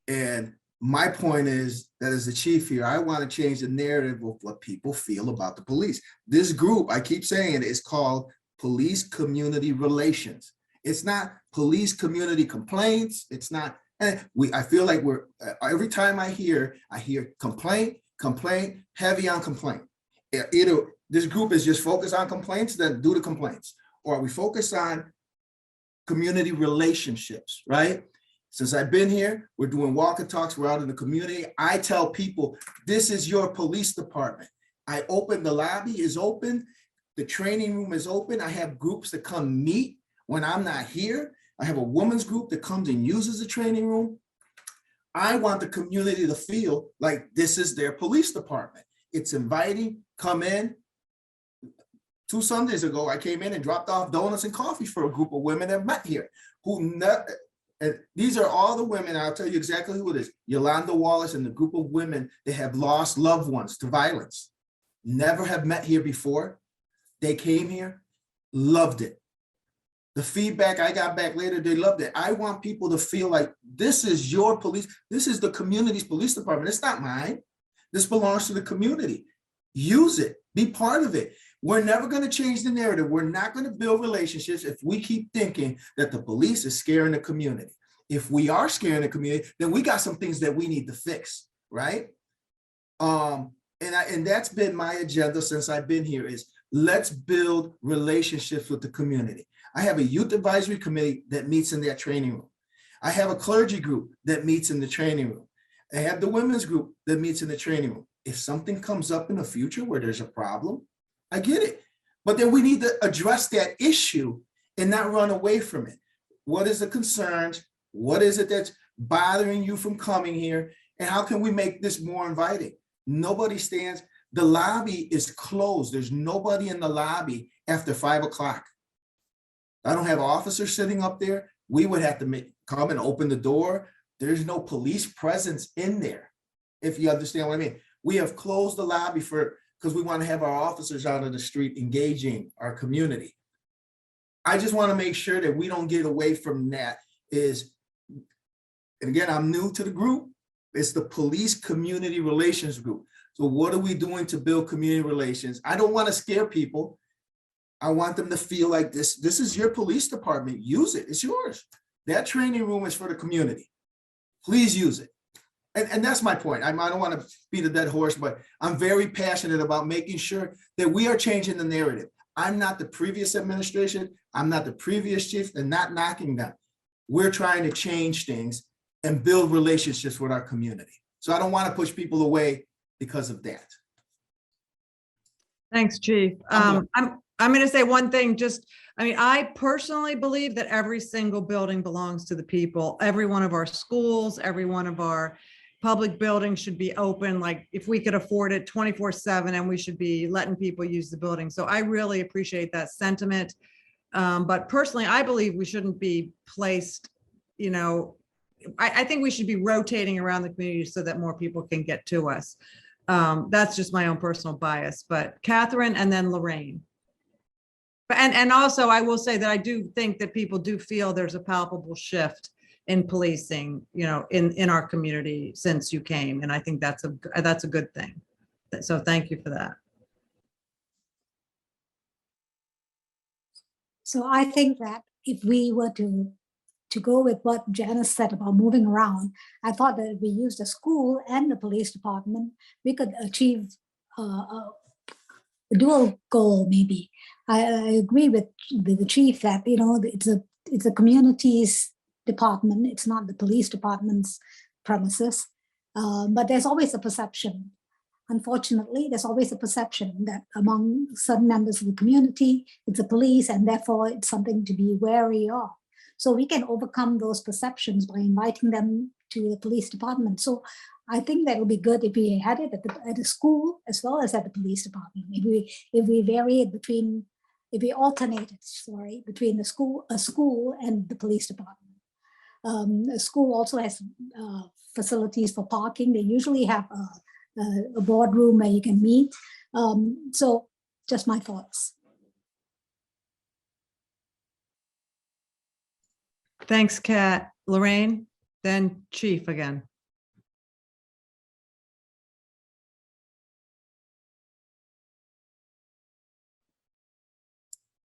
And my point is that as the chief here, I want to change the narrative of what people feel about the police. This group, I keep saying it, is called Police Community Relations. It's not police community complaints. It's not, I feel like every time I hear complaint, heavy on complaint. Either this group is just focused on complaints, then do the complaints, or we focus on community relationships, right? Since I've been here, we're doing walk and talks, we're out in the community. I tell people, this is your police department. I open, the lobby is open, the training room is open. I have groups that come meet when I'm not here. I have a women's group that comes and uses the training room. I want the community to feel like this is their police department. It's inviting, come in. 2 Sundays ago, I came in and dropped off donuts and coffee for a group of women that met here, and these are all the women, I'll tell you exactly who it is. Yolanda Wallace and the group of women that have lost loved ones to violence. Never have met here before. They came here, loved it. The feedback I got back later, they loved it. I want people to feel like this is your police. This is the community's police department. It's not mine. This belongs to the community. Use it, be part of it. We're never going to change the narrative. We're not going to build relationships if we keep thinking that the police is scaring the community. If we are scaring the community, then we got some things that we need to fix, right? And that's been my agenda since I've been here is let's build relationships with the community. I have a youth advisory committee that meets in that training room. I have a clergy group that meets in the training room. I have the women's group that meets in the training room. If something comes up in the future where there's a problem, I get it. But then we need to address that issue and not run away from it. What is the concerns? What is it that's bothering you from coming here? And how can we make this more inviting? Nobody stands. The lobby is closed. There's nobody in the lobby after 5 o'clock. I don't have officers sitting up there. We would have to come and open the door. There's no police presence in there, if you understand what I mean. We have closed the lobby because we want to have our officers out on the street engaging our community. I just want to make sure that we don't get away from that and again, I'm new to the group. It's the police community relations group. So what are we doing to build community relations? I don't want to scare people. I want them to feel like this is your police department. Use it. It's yours. That training room is for the community. Please use it. And that's my point. I don't want to beat a dead horse, but I'm very passionate about making sure that we are changing the narrative. I'm not the previous administration. I'm not the previous chief, and not knocking them. We're trying to change things and build relationships with our community. So I don't want to push people away because of that. Thanks, Chief. I'm going to say one thing, I personally believe that every single building belongs to the people. Every one of our schools, every one of our public buildings should be open. Like if we could afford it 24/7, and we should be letting people use the building. So I really appreciate that sentiment. But personally, I believe we shouldn't be placed, I think we should be rotating around the community so that more people can get to us. That's just my own personal bias, but Catherine and then Lorraine. And also I will say that I do think that people do feel there's a palpable shift in policing, in our community since you came. And I think that's a good thing. So thank you for that. So I think that if we were to go with what Janice said about moving around, I thought that if we use the school and the police department, we could achieve a dual goal maybe. I agree with the chief that, it's a community's department. It's not the police department's premises. But there's always a perception. Unfortunately, there's always a perception that among certain members of the community, it's the police, and therefore it's something to be wary of. So we can overcome those perceptions by inviting them to the police department. So I think that would be good if we had it at the school as well as at the police department. If we vary it between, if we alternate it, between a school and the police department. A school also has facilities for parking. They usually have a boardroom where you can meet. So just my thoughts. Thanks, Kat. Lorraine, then Chief again.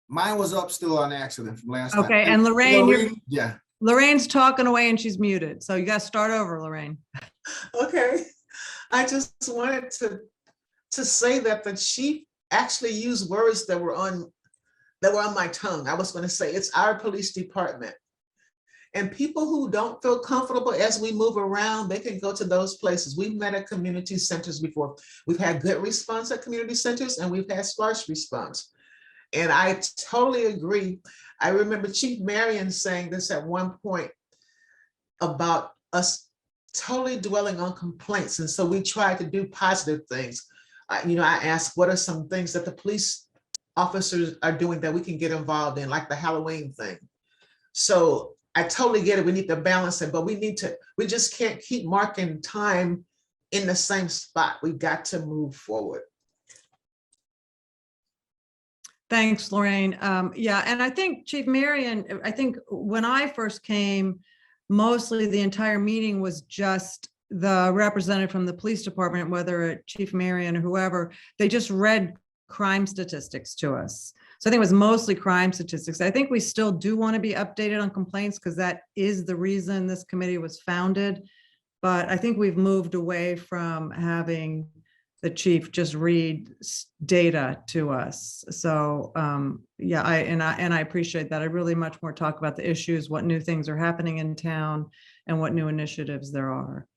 Mine was up still on accident from last time. Okay, and Lorraine, Yeah. Lorraine's talking away and she's muted, so you got to start over, Lorraine. Okay, I just wanted to say that the chief actually used words that were on my tongue. I was going to say it's our police department. And people who don't feel comfortable as we move around, they can go to those places. We've met at community centers before. We've had good response at community centers and we've had sparse response. And I totally agree. I remember Chief Marion saying this at one point about us totally dwelling on complaints. And so we tried to do positive things. I asked, what are some things that the police officers are doing that we can get involved in, like the Halloween thing? So I totally get it. We need to balance it, but we just can't keep marking time in the same spot. We got to move forward. Thanks, Lorraine. Yeah, and I think Chief Marion, I think when I first came, mostly the entire meeting was just the representative from the police department, whether Chief Marion or whoever, they just read crime statistics to us. So I think it was mostly crime statistics. I think we still do want to be updated on complaints because that is the reason this committee was founded. But I think we've moved away from having the chief just read data to us. So yeah, I appreciate that. I really much more talk about the issues, what new things are happening in town and what new initiatives there are.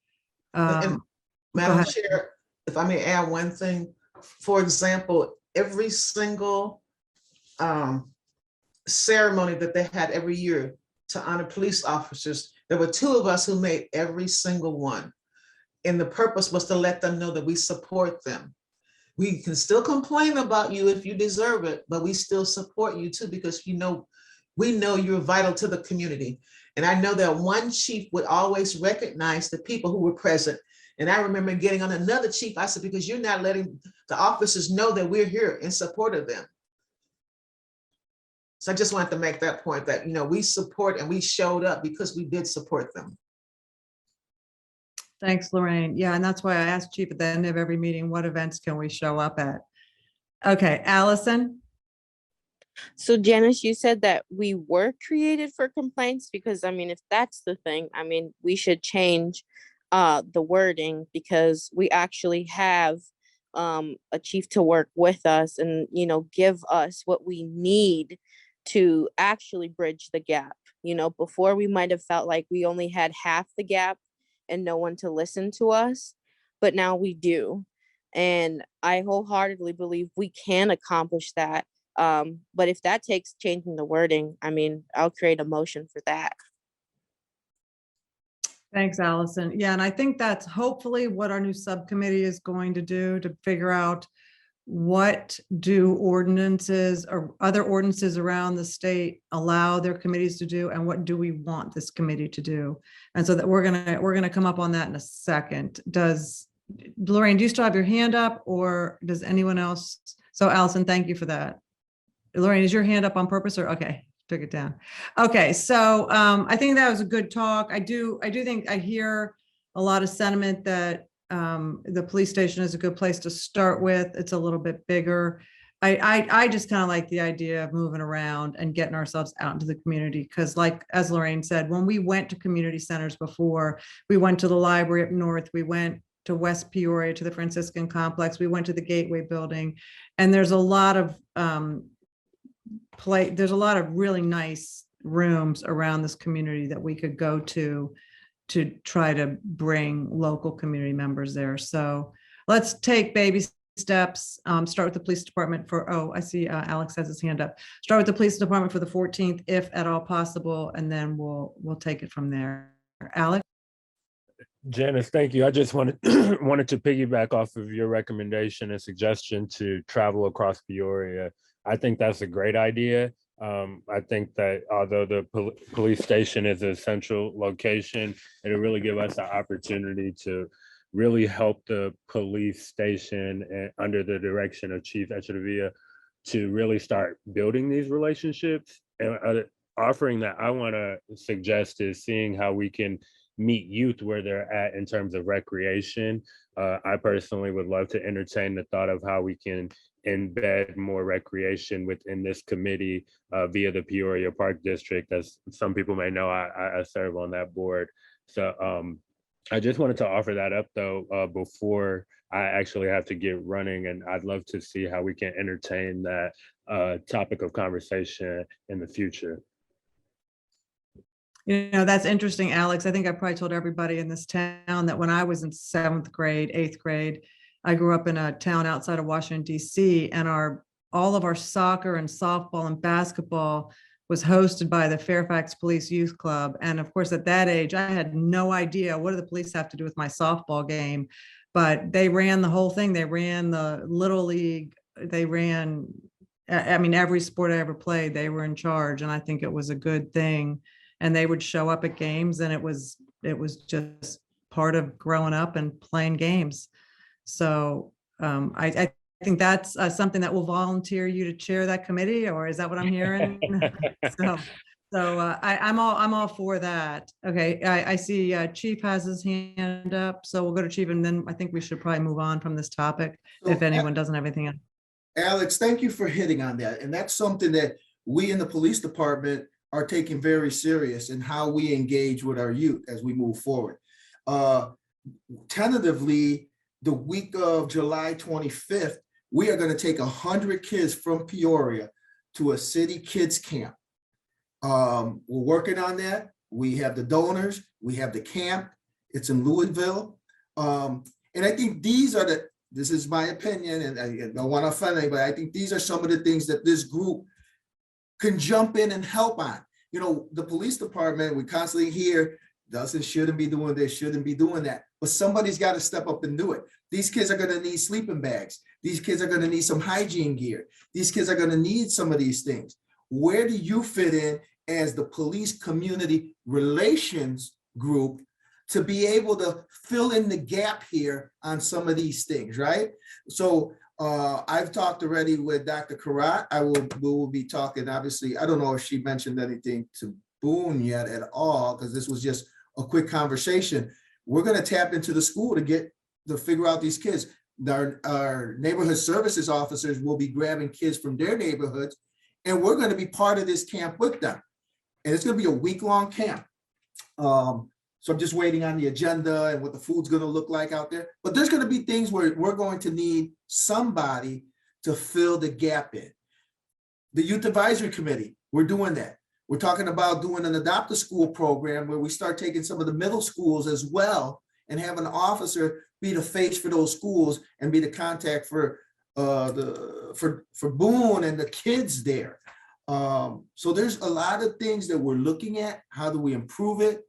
And Madam Chair, if I may add one thing, for example, every single ceremony that they had every year to honor police officers, there were 2 of us who made every single one. And the purpose was to let them know that we support them. We can still complain about you if you deserve it, but we still support you too, because we know you're vital to the community. And I know that one chief would always recognize the people who were present. And I remember getting on another chief, I said, because you're not letting the officers know that we're here in support of them. So I just wanted to make that point that, we support and we showed up because we did support them. Thanks, Lorraine. Yeah, and that's why I asked Chief at the end of every meeting, what events can we show up at? Okay, Allison. So Janice, you said that we were created for complaints because, if that's the thing, we should change the wording because we actually have a chief to work with us and, give us what we need to actually bridge the gap. Before we might have felt like we only had half the gap and no one to listen to us, but now we do. And I wholeheartedly believe we can accomplish that. But if that takes changing the wording, I'll create a motion for that. Thanks, Allison. Yeah, and I think that's hopefully what our new subcommittee is going to do, to figure out what do ordinances or other ordinances around the state allow their committees to do, and what do we want this committee to do. And so that we're gonna come up on that in a second. Lorraine, do you still have your hand up, or does anyone else? So Allison, thank you for that. Lorraine, is your hand up on purpose, or okay, took it down? Okay, so I think that was a good talk. I do think I hear a lot of sentiment that the police station is a good place to start with. It's a little bit bigger. I just kind of like the idea of moving around and getting ourselves out into the community, because like, as Lorraine said, when we went to community centers before, we went to the library up north, we went to West Peoria, to the Franciscan complex, we went to the Gateway building, and there's a lot of there's a lot of really nice rooms around this community that we could go to try to bring local community members there. So let's take baby steps. Start with the police department I see Alex has his hand up. Start with the police department for the 14th, if at all possible, and then we'll take it from there. Alex? Janice, thank you. I just wanted to piggyback off of your recommendation and suggestion to travel across Peoria. I think that's a great idea. I think that although the police station is a central location, it'll really give us the opportunity to really help the police station and under the direction of Chief Echevilla to really start building these relationships. And offering that I want to suggest is seeing how we can meet youth where they're at in terms of recreation. I personally would love to entertain the thought of how we can embed more recreation within this committee via the Peoria Park District. As some people may know, I serve on that board. So I just wanted to offer that up though before I actually have to get running, and I'd love to see how we can entertain that topic of conversation in the future. That's interesting, Alex. I think I probably told everybody in this town that when I was in 7th grade, 8th grade, I grew up in a town outside of Washington, D.C., and all of our soccer and softball and basketball was hosted by the Fairfax Police Youth Club. And of course, at that age, I had no idea what do the police have to do with my softball game, but they ran the whole thing. They ran the Little League. They ran, I mean, every sport I ever played, they were in charge. And I think it was a good thing. And they would show up at games, and it was just part of growing up and playing games. So I think that's something that will volunteer you to chair that committee, or is that what I'm hearing? I'm all for that. Okay, I see Chief has his hand up, so we'll go to Chief, and then I think we should probably move on from this topic if anyone doesn't have anything else. Alex, thank you for hitting on that. And that's something that we in the police department are taking very serious in how we engage with our youth as we move forward. Tentatively, the week of July 25th, we are going to take 100 kids from Peoria to a city kids camp. We're working on that. We have the donors, we have the camp. It's in Louisville. And I think this is my opinion, and I don't want to offend anybody, I think these are some of the things that this group can jump in and help on. The police department, we constantly hear, shouldn't be doing this, shouldn't be doing that. But somebody's got to step up and do it. These kids are going to need sleeping bags. These kids are going to need some hygiene gear. These kids are going to need some of these things. Where do you fit in as the police community relations group to be able to fill in the gap here on some of these things, right? So I've talked already with Dr. Karat. We will be talking, obviously, I don't know if she mentioned anything to Boone yet at all, because this was just a quick conversation. We're going to tap into the school to figure out these kids. Our neighborhood services officers will be grabbing kids from their neighborhoods, and we're going to be part of this camp with them. And it's going to be a week-long camp. So I'm just waiting on the agenda and what the food's going to look like out there. But there's going to be things where we're going to need somebody to fill the gap in. The Youth Advisory Committee, we're doing that. We're talking about doing an adopt a school program where we start taking some of the middle schools as well and have an officer be the face for those schools and be the contact for Boone and the kids there. So there's a lot of things that we're looking at. How do we improve it?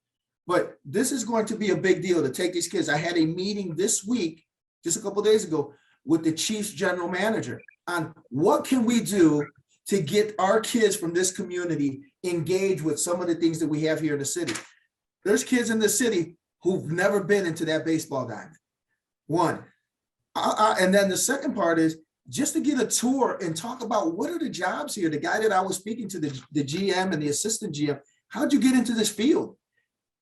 But this is going to be a big deal to take these kids. I had a meeting this week, just a couple of days ago, with the chief's general manager on what can we do to get our kids from this community engaged with some of the things that we have here in the city. There's kids in the city who've never been into that baseball diamond. One. And then the second part is just to get a tour and talk about what are the jobs here. The guy that I was speaking to, the GM and the assistant GM, how'd you get into this field?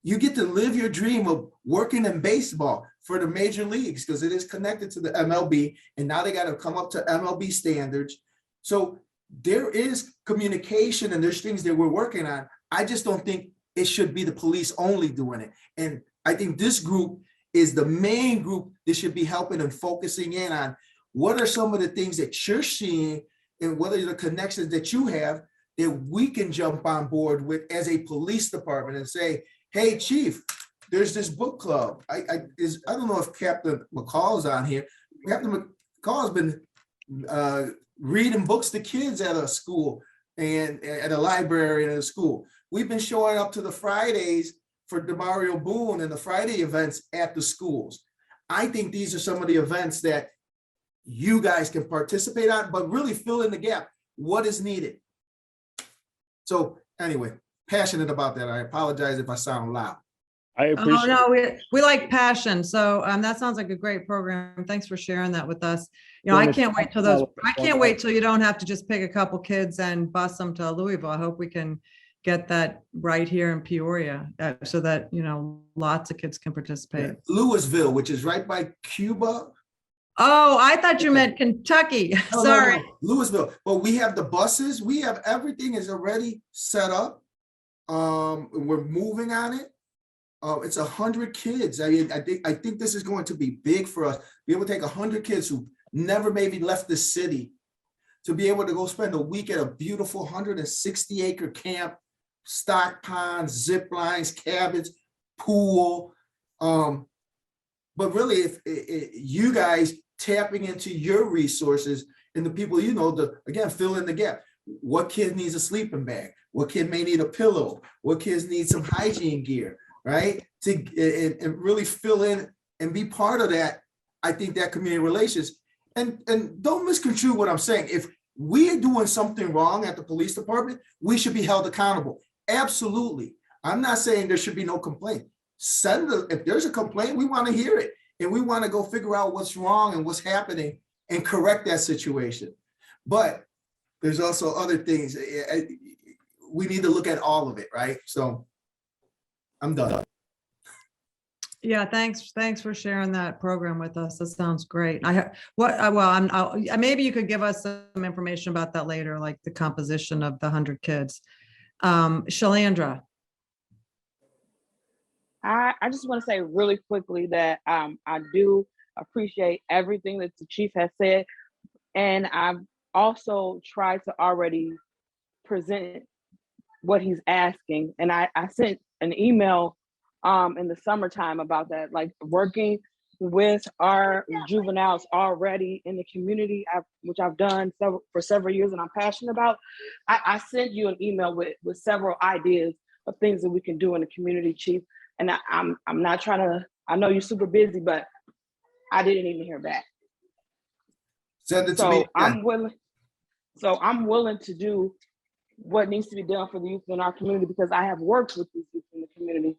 You get to live your dream of working in baseball for the major leagues because it is connected to the MLB, and now they got to come up to MLB standards. So there is communication and there's things that we're working on. I just don't think it should be the police only doing it. And I think this group is the main group that should be helping and focusing in on what are some of the things that you're seeing and what are the connections that you have that we can jump on board with as a police department and say, hey, chief, there's this book club. I don't know if Captain McCall's on here. Captain McCall's been reading books to kids at a school and at a library and at a school. We've been showing up to the Fridays for DeMario Boone and the Friday events at the schools. I think these are some of the events that you guys can participate on, but really fill in the gap. What is needed? So anyway, passionate about that. I apologize if I sound loud. I appreciate. Oh, no, we like passion. So that sounds like a great program. Thanks for sharing that with us. I can't wait till you don't have to just pick a couple kids and bus them to Louisville. I hope we can get that right here in Peoria, so that, you know, lots of kids can participate. Louisville, which is right by Cuba. Oh, I thought you meant Kentucky. No, Sorry. no, Louisville. But we have the buses. We have everything is already set up. We're moving on it. It's 100 kids. I mean, I think this is going to be big for us. Be able to take 100 kids who never maybe left the city to be able to go spend a week at a beautiful 160-acre camp, stock ponds, zip lines, cabins, pool. But really, if you guys tapping into your resources and the people, you know, again, fill in the gap. What kid needs a sleeping bag? What kid may need a pillow? What kids need some hygiene gear, right? And really fill in and be part of that. I think that community relations, and don't misconstrue what I'm saying. If we're doing something wrong at the police department, we should be held accountable. Absolutely. I'm not saying there should be no complaint. If there's a complaint, we want to hear it. And we want to go figure out what's wrong and what's happening and correct that situation. But there's also other things. We need to look at all of it, right? So I'm done. Yeah, thanks for sharing that program with us. That sounds great. Maybe you could give us some information about that later, like the composition of the 100 kids. Shalandra. I just want to say really quickly that I do appreciate everything that the chief has said. And I've also tried to already present what he's asking. And I sent an email in the summertime about that, like working with our juveniles already in the community, which I've done for several years and I'm passionate about. I sent you an email with several ideas of things that we can do in the community, Chief. And I'm not trying to, I know you're super busy, but I didn't even hear back. Send it to me. I'm willing to do what needs to be done for the youth in our community, because I have worked with these youth in the community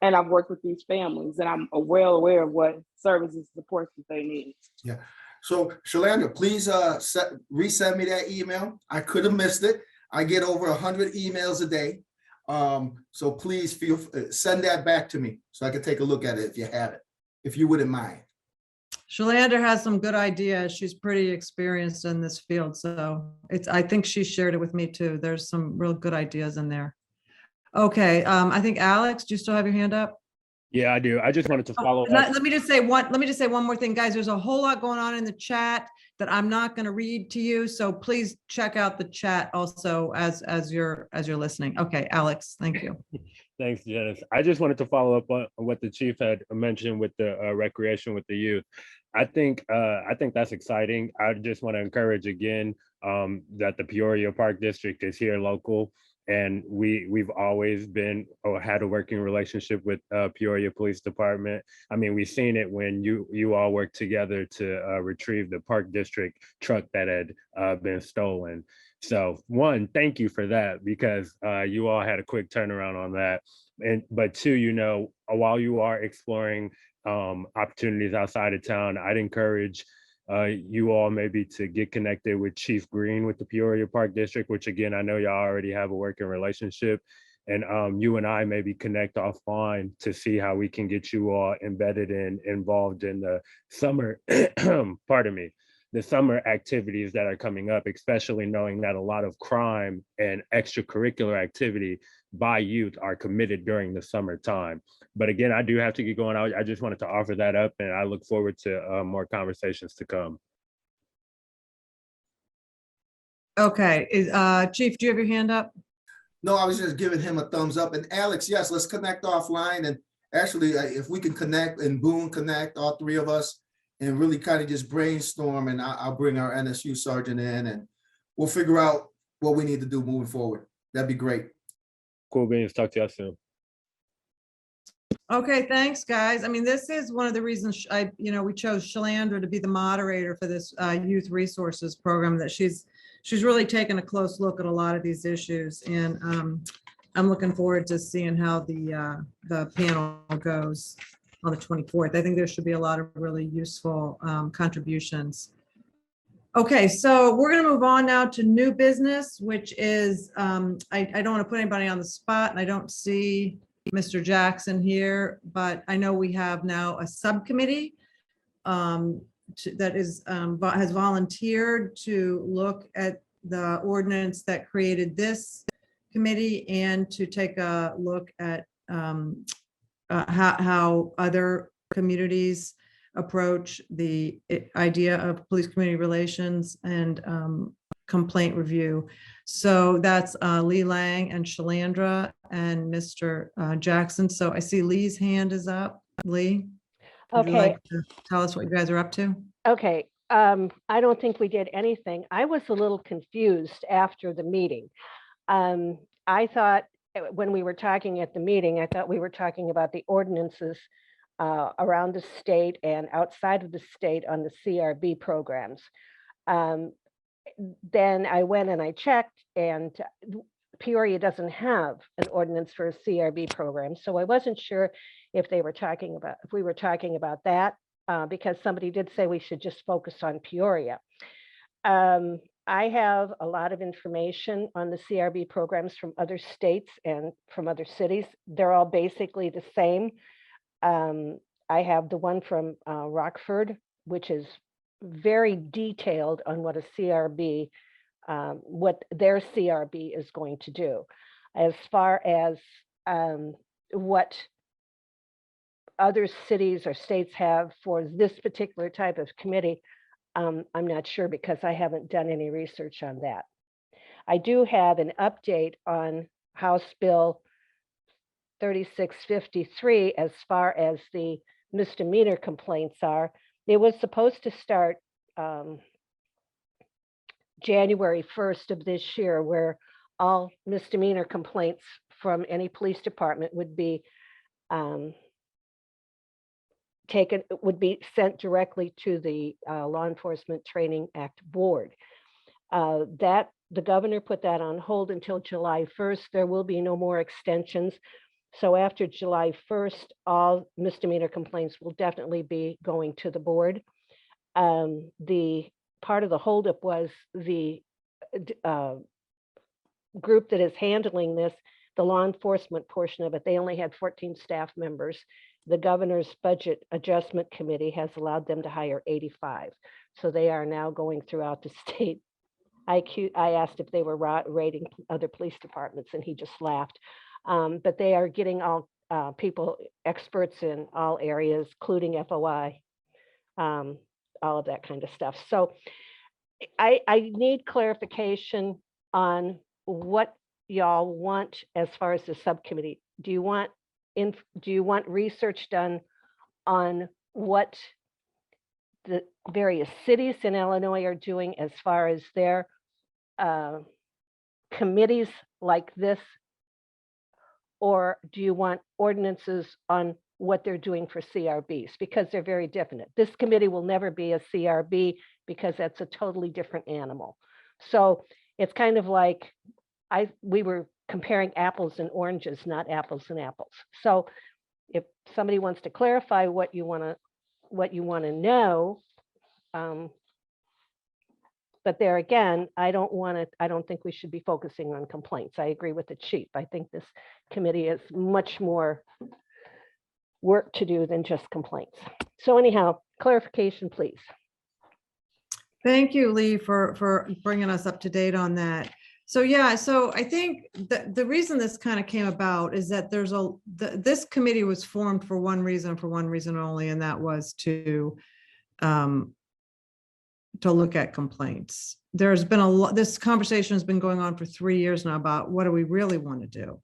and I've worked with these families and I'm well aware of what services and supports that they need. Yeah. So Shalandra, please resend me that email. I could have missed it. I get over 100 emails a day. So please send that back to me so I can take a look at it if you have it, if you wouldn't mind. Shalandra has some good ideas. She's pretty experienced in this field. So I think she shared it with me too. There's some real good ideas in there. Okay. I think Alex, do you still have your hand up? Yeah, I do. I just wanted to follow up. Let me just say one more thing, guys. There's a whole lot going on in the chat that I'm not going to read to you. So please check out the chat also as you're listening. Okay, Alex, thank you. Thanks, Janice. I just wanted to follow up on what the chief had mentioned with the recreation with the youth. I think that's exciting. I just want to encourage again that the Peoria Park District is here local. And we've always been or had a working relationship with Peoria Police Department. I mean, we've seen it when you all worked together to retrieve the Park District truck that had been stolen. So one, thank you for that, because you all had a quick turnaround on that. But two, you know, while you are exploring opportunities outside of town, I'd encourage you all maybe to get connected with Chief Green with the Peoria Park District, which again, I know y'all already have a working relationship. And you and I maybe connect offline to see how we can get you all embedded and involved in the summer, pardon me, the summer activities that are coming up, especially knowing that a lot of crime and extracurricular activity by youth are committed during the summertime. But again, I do have to get going. I just wanted to offer that up, and I look forward to more conversations to come. Okay, Chief, do you have your hand up? No, I was just giving him a thumbs up. And Alex, yes, let's connect offline. And actually, if we can connect and Boone connect, all three of us, and really kind of just brainstorm, and I'll bring our NSU sergeant in and we'll figure out what we need to do moving forward. That'd be great. Cool beans. Talk to you soon. Okay, thanks, guys. I mean, this is one of the reasons we chose Shalandra to be the moderator for this youth resources program, that she's really taken a close look at a lot of these issues. And I'm looking forward to seeing how the panel goes on the 24th. I think there should be a lot of really useful contributions. Okay, so we're gonna move on now to new business, which is, I don't want to put anybody on the spot, and I don't see Mr. Jackson here, but I know we have now a subcommittee that is, has volunteered to look at the ordinance that created this committee and to take a look at how other communities approach the idea of police community relations and complaint review. So that's Lee Lang and Shalandra and Mr. Jackson. So I see Lee's hand is up. Lee, would you Okay, like to tell us what you guys are up to? okay. I don't think we did anything. I was a little confused after the meeting. I thought when we were talking at the meeting, I thought we were talking about the ordinances around the state and outside of the state on the CRB programs. Then I went and I checked, and Peoria doesn't have an ordinance for a CRB program. So I wasn't sure if we were talking about that, because somebody did say we should just focus on Peoria. I have a lot of information on the CRB programs from other states and from other cities. They're all basically the same. I have the one from Rockford, which is very detailed on what a CRB, what their CRB is going to do. As far as what other cities or states have for this particular type of committee, I'm not sure because I haven't done any research on that. I do have an update on House Bill 3653 as far as the misdemeanor complaints are. It was supposed to start January 1st of this year, where all misdemeanor complaints from any police department would be sent directly to the Law Enforcement Training Act Board. That the governor put that on hold until July 1st. There will be no more extensions. So after July 1st, all misdemeanor complaints will definitely be going to the board. The part of the holdup was the group that is handling this, the law enforcement portion of it. They only had 14 staff members. The governor's budget adjustment committee has allowed them to hire 85. So they are now going throughout the state. I asked if they were rating other police departments, and he just laughed. But they are getting all people, experts in all areas, including FOI, all of that kind of stuff. So I need clarification on what y'all want as far as the subcommittee. Do you want research done on what the various cities in Illinois are doing as far as their committees like this? Or do you want ordinances on what they're doing for CRBs? Because they're very different. This committee will never be a CRB because that's a totally different animal. So it's kind of like we were comparing apples and oranges, not apples and apples. So if somebody wants to clarify what you want to know, but there again, I don't think we should be focusing on complaints. I agree with the chief. I think this committee has much more work to do than just complaints. So anyhow, clarification, please. Thank you, Lee, for bringing us up to date on that. So yeah, so I think the reason this kind of came about is that this committee was formed for one reason only, and that was to look at complaints. There's been this conversation has been going on for 3 years now about what do we really want to do.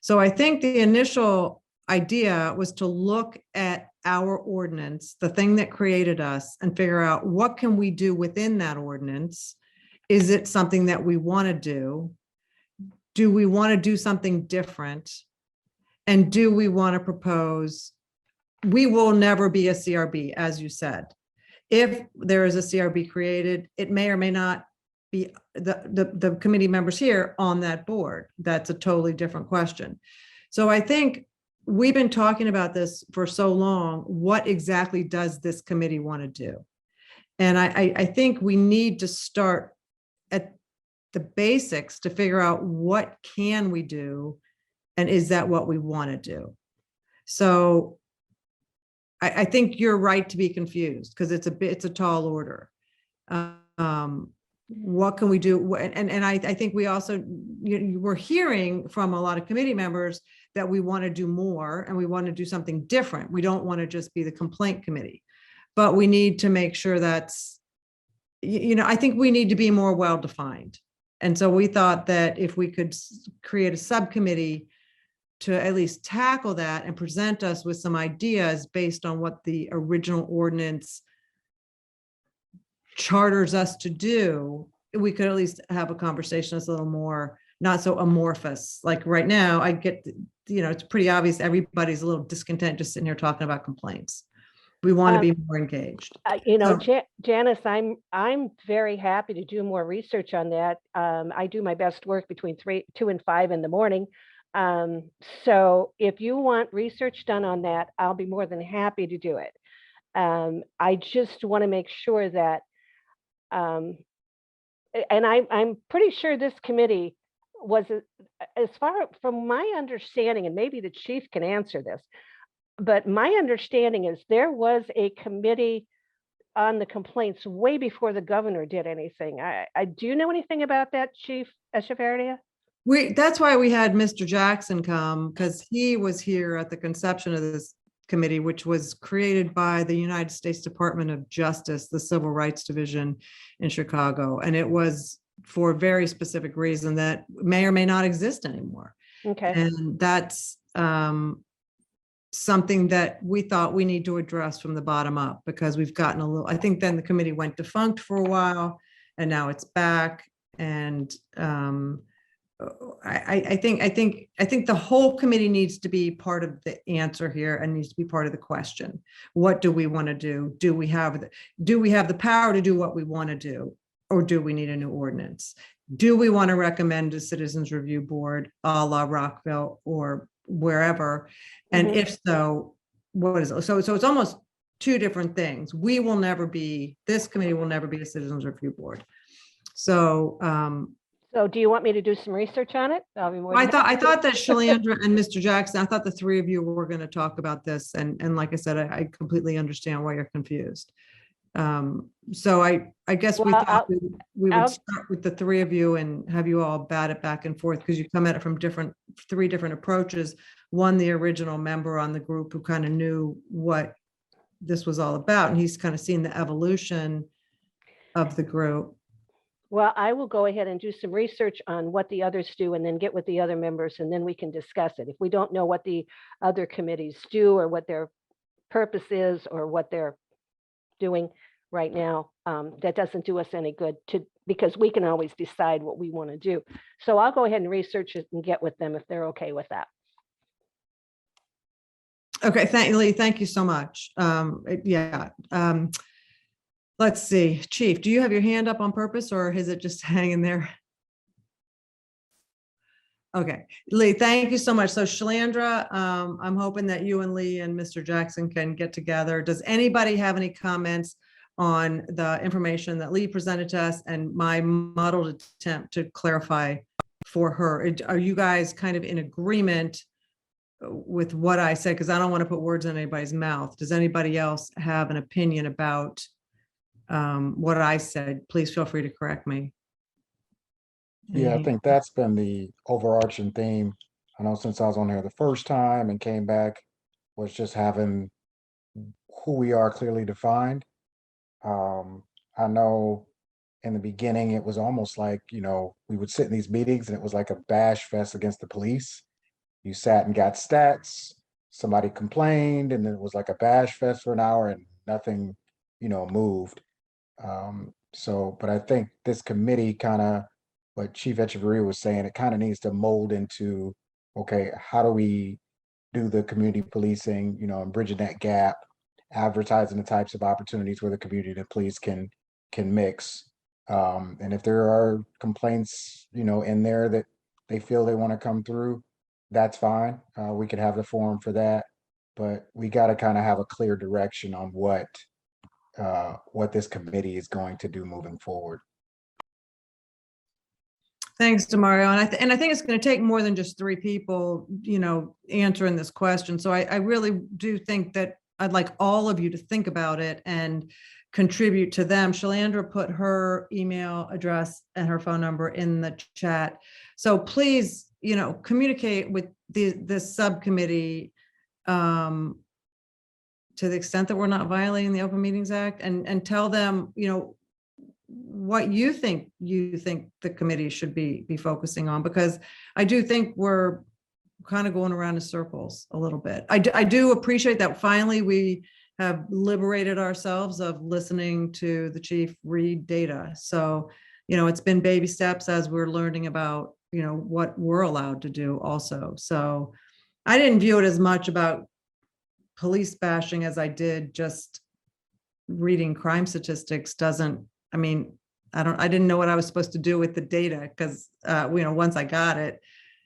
So I think the initial idea was to look at our ordinance, the thing that created us, and figure out what can we do within that ordinance. Is it something that we want to do? Do we want to do something different? And do we want to propose? We will never be a CRB, as you said. If there is a CRB created, it may or may not be the committee members here on that board. That's a totally different question. So I think we've been talking about this for so long. What exactly does this committee want to do? And I think we need to start at the basics to figure out what can we do, and is that what we want to do? So I think you're right to be confused, because it's a tall order. What can we do? And I think we also, we're hearing from a lot of committee members that we want to do more and we want to do something different. We don't want to just be the complaint committee, but we need to make sure that's, I think we need to be more well-defined. And so we thought that if we could create a subcommittee to at least tackle that and present us with some ideas based on what the original ordinance charters us to do, we could at least have a conversation that's a little more, not so amorphous. Like right now, I get, it's pretty obvious everybody's a little discontent just sitting here talking about complaints. We want to be more engaged. Janice, I'm very happy to do more research on that. I do my best work between 2 and 5 in the morning. So if you want research done on that, I'll be more than happy to do it. I just want to make sure that, and I'm pretty sure this committee was, as far from my understanding, and maybe the chief can answer this, but my understanding is there was a committee on the complaints way before the governor did anything. Do you know anything about that, Chief Echeverria? That's why we had Mr. Jackson come, because he was here at the conception of this committee, which was created by the United States Department of Justice, the Civil Rights Division in Chicago. And it was for a very specific reason that may or may not exist anymore. Okay. And that's something that we thought we need to address from the bottom up, because we've gotten a little, I think then the committee went defunct for a while and now it's back. And I think the whole committee needs to be part of the answer here and needs to be part of the question. What do we want to do? Do we have the power to do what we want to do, or do we need a new ordinance? Do we want to recommend a citizens review board a la Rockville or wherever? And if so, what is it? So it's almost two different things. This committee will never be a citizens review board. So so do you want me to do some research on it? I'll be more I thought that Shalandra and Mr. Jackson, I thought the three of you were going to talk about this. And like I said, I completely understand why you're confused. So I guess we thought we would start with the three of you and have you all bat it back and forth, because you come at it from three different approaches. One, the original member on the group who kind of knew what this was all about, and he's kind of seen the evolution of the group. Well, I will go ahead and do some research on what the others do and then get with the other members, and then we can discuss it. If we don't know what the other committees do or what their purpose is or what they're doing right now, that doesn't do us any good, because we can always decide what we want to do. So I'll go ahead and research it and get with them if they're okay with that. Okay, Lee, thank you so much. Let's see, Chief, do you have your hand up on purpose, or is it just hanging there? Okay, Lee, thank you so much. So Shalandra, I'm hoping that you and Lee and Mr. Jackson can get together. Does anybody have any comments on the information that Lee presented to us and my muddled attempt to clarify for her? Are you guys kind of in agreement with what I said? Because I don't want to put words in anybody's mouth. Does anybody else have an opinion about what I said? Please feel free to correct me. Yeah, I think that's been the overarching theme. I know since I was on here the first time and came back, was just having who we are clearly defined. I know in the beginning, it was almost like, we would sit in these meetings and it was like a bash fest against the police. You sat and got stats, somebody complained, and then it was like a bash fest for an hour and nothing, moved. But I think this committee kind of, what Chief Echeverria was saying, it kind of needs to mold into, okay, how do we do the community policing, and bridging that gap, advertising the types of opportunities where the community and police can mix. And if there are complaints, in there that they feel they want to come through, that's fine. We could have the forum for that, but we got to kind of have a clear direction on what what this committee is going to do moving forward. Thanks, Demario. And I think it's going to take more than just 3 people, answering this question. So I really do think that I'd like all of you to think about it and contribute to them. Shalandra put her email address and her phone number in the chat. So please, communicate with this subcommittee to the extent that we're not violating the Open Meetings Act, and tell them, what you think the committee should be focusing on, because I do think we're kind of going around in circles a little bit. I do appreciate that finally we have liberated ourselves of listening to the chief read data. So, it's been baby steps as we're learning about, what we're allowed to do also. So I didn't view it as much about police bashing as I did just reading crime statistics. I didn't know what I was supposed to do with the data, because once I got it,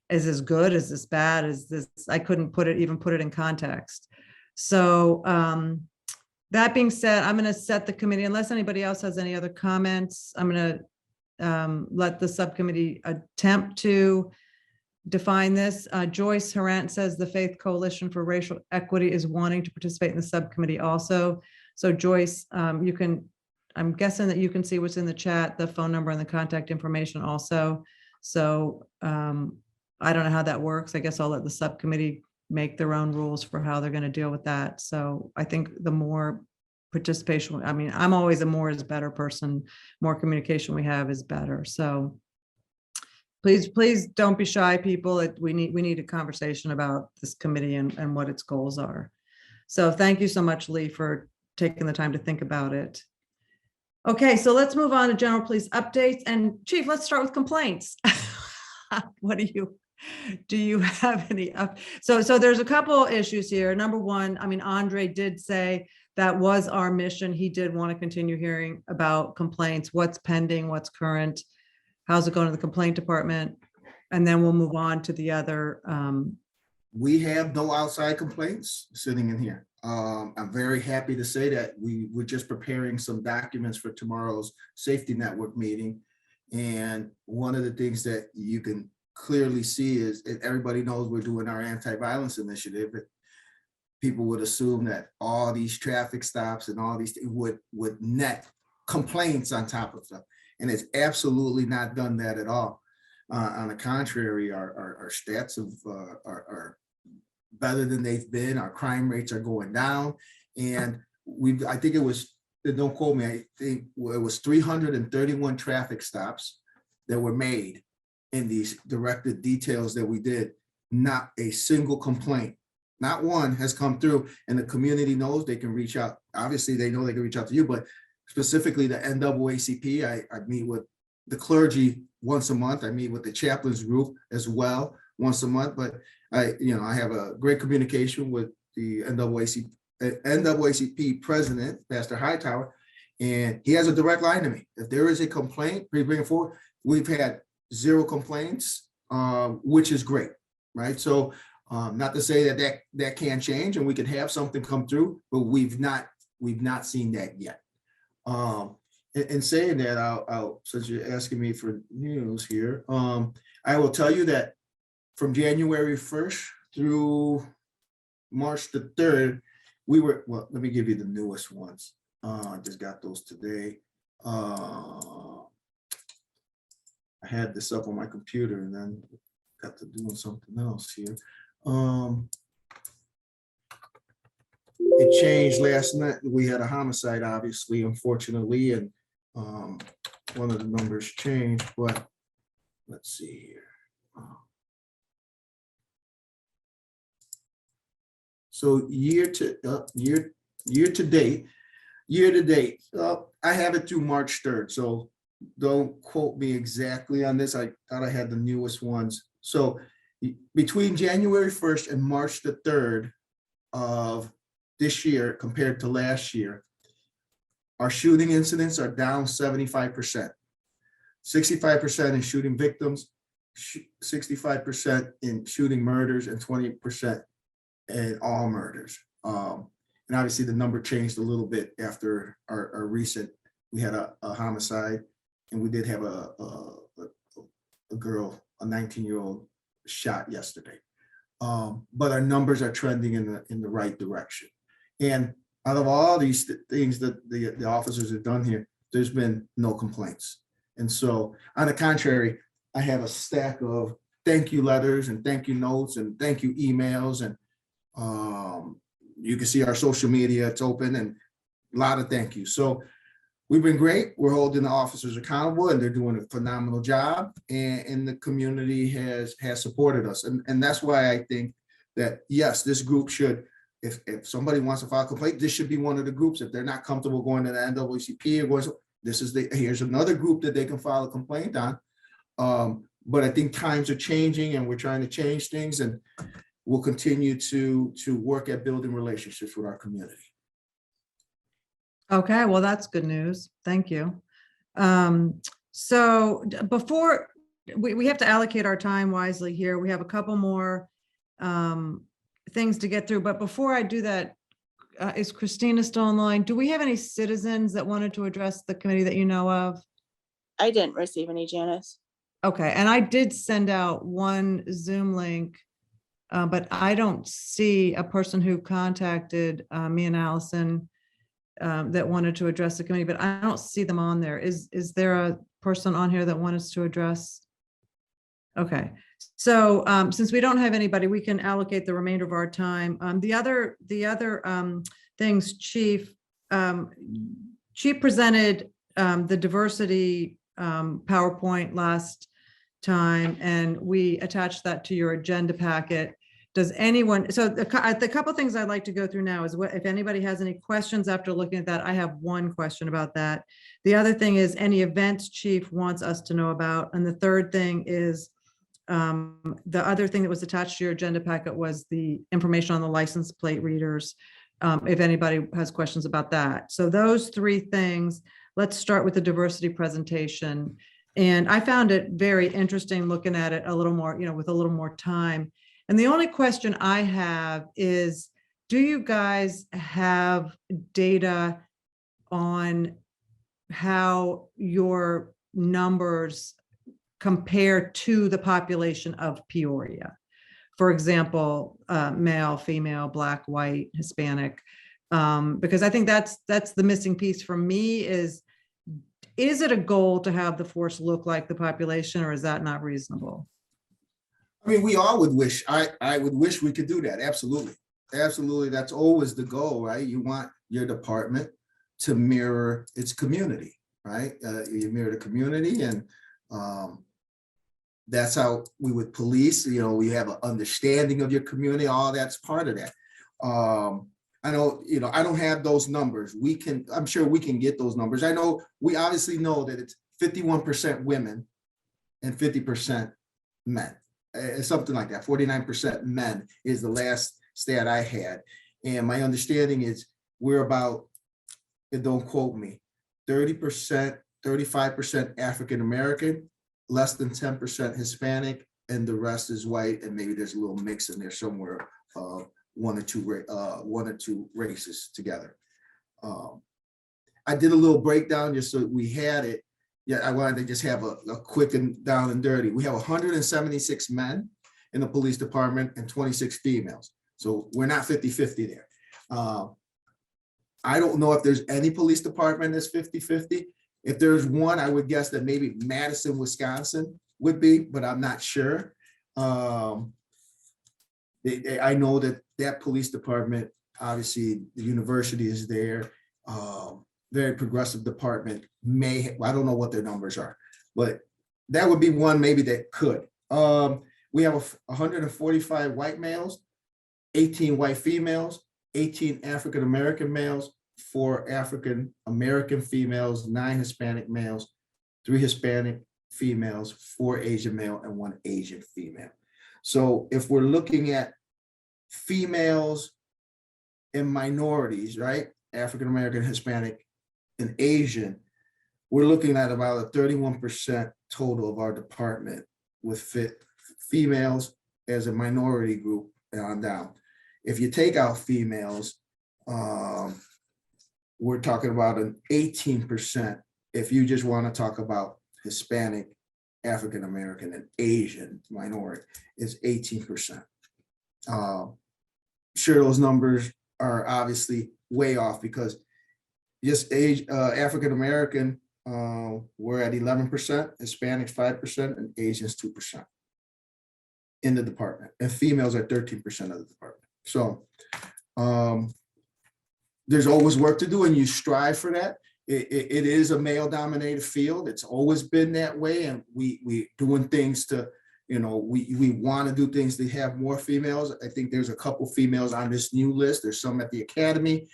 is this good? Is this bad? Is this, I couldn't even put it in context. So that being said, I'm going to set the committee, unless anybody else has any other comments. I'm going to let the subcommittee attempt to define this. Joyce Harant says the Faith Coalition for Racial Equity is wanting to participate in the subcommittee also. So Joyce, I'm guessing that you can see what's in the chat, the phone number and the contact information also. So I don't know how that works. I guess I'll let the subcommittee make their own rules for how they're going to deal with that. So I think the more participation, I'm always a more is better person. More communication we have is better. So please don't be shy, people. We need a conversation about this committee and what its goals are. So thank you so much, Lee, for taking the time to think about it. Okay, so let's move on to general police updates. And Chief, let's start with complaints. What do you have any up? So there's a couple issues here. Number one, Andre did say that was our mission. He did want to continue hearing about complaints, what's pending, what's current, how's it going to the complaint department, and then we'll move on to the other. We have no outside complaints sitting in here. I'm very happy to say that we're just preparing some documents for tomorrow's safety network meeting. And one of the things that you can clearly see is, everybody knows we're doing our anti-violence initiative. People would assume that all these traffic stops and all these things would net complaints on top of stuff. And it's absolutely not done that at all. On the contrary, our stats are better than they've been. Our crime rates are going down. And I think it was, don't quote me, I think it was 331 traffic stops that were made in these directed details that we did. Not a single complaint, not one has come through, and the community knows they can reach out. Obviously, they know they can reach out to you, but specifically the NAACP, I meet with the clergy once a month. I meet with the chaplains group as well once a month, but I have a great communication with the NAACP president, Pastor Hightower, and he has a direct line to me. If there is a complaint, we bring it forward. We've had 0 complaints, which is great, right? So not to say that can't change and we could have something come through, but we've not seen that yet. In saying that, I'll since you're asking me for news here, I will tell you that from January 1st through March the 3rd, let me give you the newest ones. I just got those today. I had this up on my computer and then got to doing something else here. It changed last night. We had a homicide, obviously, unfortunately, and one of the numbers changed, but let's see here. So year to date, I have it through March 3rd. So don't quote me exactly on this. I thought I had the newest ones. So between January 1st and March the 3rd of this year compared to last year, our shooting incidents are down 75%, 65% in shooting victims, 65% in shooting murders, and 20% in all murders. And obviously the number changed a little bit after our recent, we had a homicide, and we did have a girl, a 19-year-old shot yesterday. But our numbers are trending in the right direction. And out of all these things that the officers have done here, there's been no complaints. And so on the contrary, I have a stack of thank you letters and thank you notes and thank you emails. And you can see our social media, it's open, and a lot of thank you. So we've been great. We're holding the officers accountable, and they're doing a phenomenal job. And the community has supported us. And that's why I think that, yes, this group should, if somebody wants to file a complaint, this should be one of the groups. If they're not comfortable going to the NAACP or going, here's another group that they can file a complaint on. But I think times are changing, and we're trying to change things, and we'll continue to work at building relationships with our community. Okay, well, that's good news. Thank you. So before we have to allocate our time wisely here, we have a couple more things to get through. But before I do that, is Christina still online? Do we have any citizens that wanted to address the committee that you know of? I didn't receive any, Janice. Okay, and I did send out one Zoom link, but I don't see a person who contacted me and Allison that wanted to address the committee, but I don't see them on there. Is there a person on here that wants to address? Okay, so since we don't have anybody, we can allocate the remainder of our time. The other things, Chief presented the diversity PowerPoint last time, and we attached that to your agenda packet. Does anyone, so the couple of things I'd like to go through now is if anybody has any questions after looking at that. I have one question about that. The other thing is any events Chief wants us to know about. And the third thing is the other thing that was attached to your agenda packet was the information on the license plate readers, if anybody has questions about that. So those three things, let's start with the diversity presentation. And I found it very interesting looking at it a little more, with a little more time. And the only question I have is, do you guys have data on how your numbers compare to the population of Peoria? For example, male, female, Black, white, Hispanic, because I think that's the missing piece for me is it a goal to have the force look like the population, or is that not reasonable? I mean, we all would wish, I would wish we could do that. Absolutely. Absolutely. That's always the goal, right? You want your department to mirror its community, right? You mirror the community, and that's how we would police. We have an understanding of your community. All that's part of that. I know, I don't have those numbers. I'm sure we can get those numbers. I know, we obviously know that it's 51% women and 50% men. Something like that. 49% men is the last stat I had. And my understanding is we're about, and don't quote me, 30%, 35% African-American, less than 10% Hispanic, and the rest is white. And maybe there's a little mix in there somewhere, one or two races together. I did a little breakdown just so we had it. Yeah, I wanted to just have a quick and down and dirty. We have 176 men in the police department and 26 females. So we're not 50-50 there. I don't know if there's any police department that's 50-50. If there's one, I would guess that maybe Madison, Wisconsin would be, but I'm not sure. I know that police department, obviously the university is there. Very progressive department I don't know what their numbers are, but that would be one maybe that could. We have 145 white males, 18 white females, 18 African-American males, 4 African-American females, 9 Hispanic males, 3 Hispanic females, 4 Asian male, and 1 Asian female. So if we're looking at females and minorities, right? African-American, Hispanic, and Asian, we're looking at about a 31% total of our department with females as a minority group and on down. If you take out females, we're talking about an 18% if you just want to talk about Hispanic, African American, and Asian minority is 18%. Sure, those numbers are obviously way off because just African American, we're at 11%, Hispanics 5%, and Asians 2% in the department, and females are 13% of the department. So there's always work to do, and you strive for that. It is a male-dominated field. It's always been that way, and we doing things to, we want to do things to have more females. I think there's a couple females on this new list. There's some at the academy.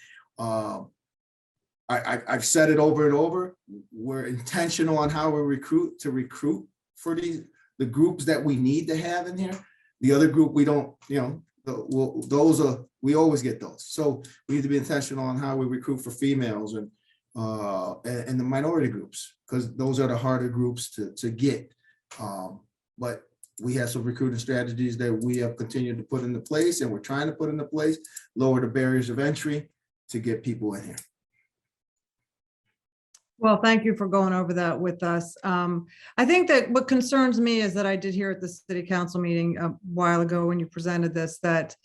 I've said it over and over. We're intentional on how we recruit for the groups that we need to have in here. The other group we don't, we always get those. So we need to be intentional on how we recruit for females and the minority groups, because those are the harder groups to get. But we have some recruiting strategies that we have continued to put into place, and we're trying to put into place, lower the barriers of entry to get people in here. Well, thank you for going over that with us. I think that what concerns me is that I did hear at the city council meeting a while ago when you presented this, that,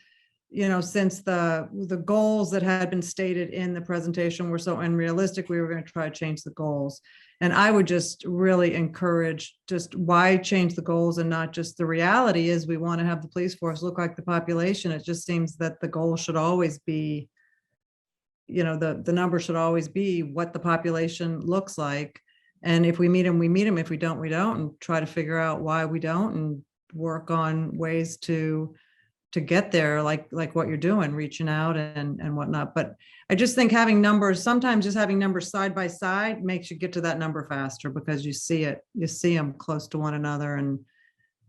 since the goals that had been stated in the presentation were so unrealistic, we were going to try to change the goals. And I would just really encourage, just why change the goals and not just the reality is we want to have the police force look like the population. It just seems that the goal should always be, the number should always be what the population looks like. And if we meet them, we meet them. If we don't, we don't, and try to figure out why we don't and work on ways to get there, like what you're doing, reaching out and whatnot. But I just think having numbers, sometimes just having numbers side by side makes you get to that number faster because you see them close to one another. And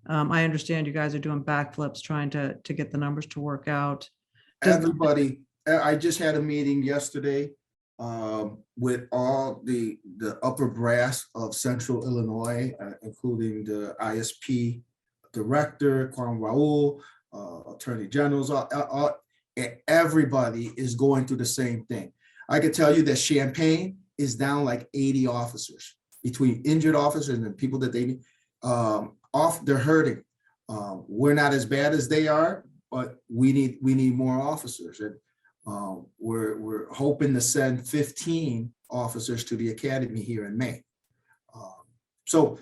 I understand you guys are doing backflips trying to get the numbers to work out. Everybody, I just had a meeting yesterday with all the upper brass of Central Illinois, including the ISP director, Quan Raul, attorney generals, everybody is going through the same thing. I can tell you that Champaign is down like 80 officers between injured officers and people that they need. They're hurting. We're not as bad as they are, but we need more officers. And we're hoping to send 15 officers to the academy here in May. So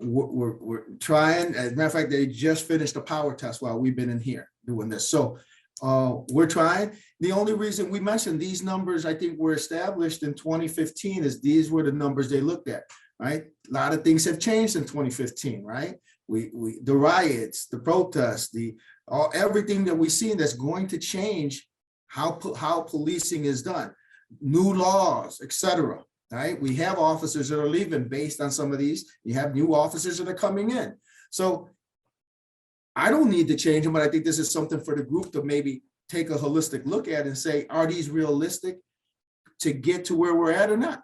we're trying. As a matter of fact, they just finished the power test while we've been in here doing this. So we're trying. The only reason we mentioned these numbers, I think, were established in 2015, is these were the numbers they looked at, right? A lot of things have changed in 2015, right? The riots, the protests, everything that we've seen that's going to change how policing is done, new laws, etc. Right? We have officers that are leaving based on some of these. You have new officers that are coming in. So I don't need to change them, but I think this is something for the group to maybe take a holistic look at and say, are these realistic to get to where we're at or not?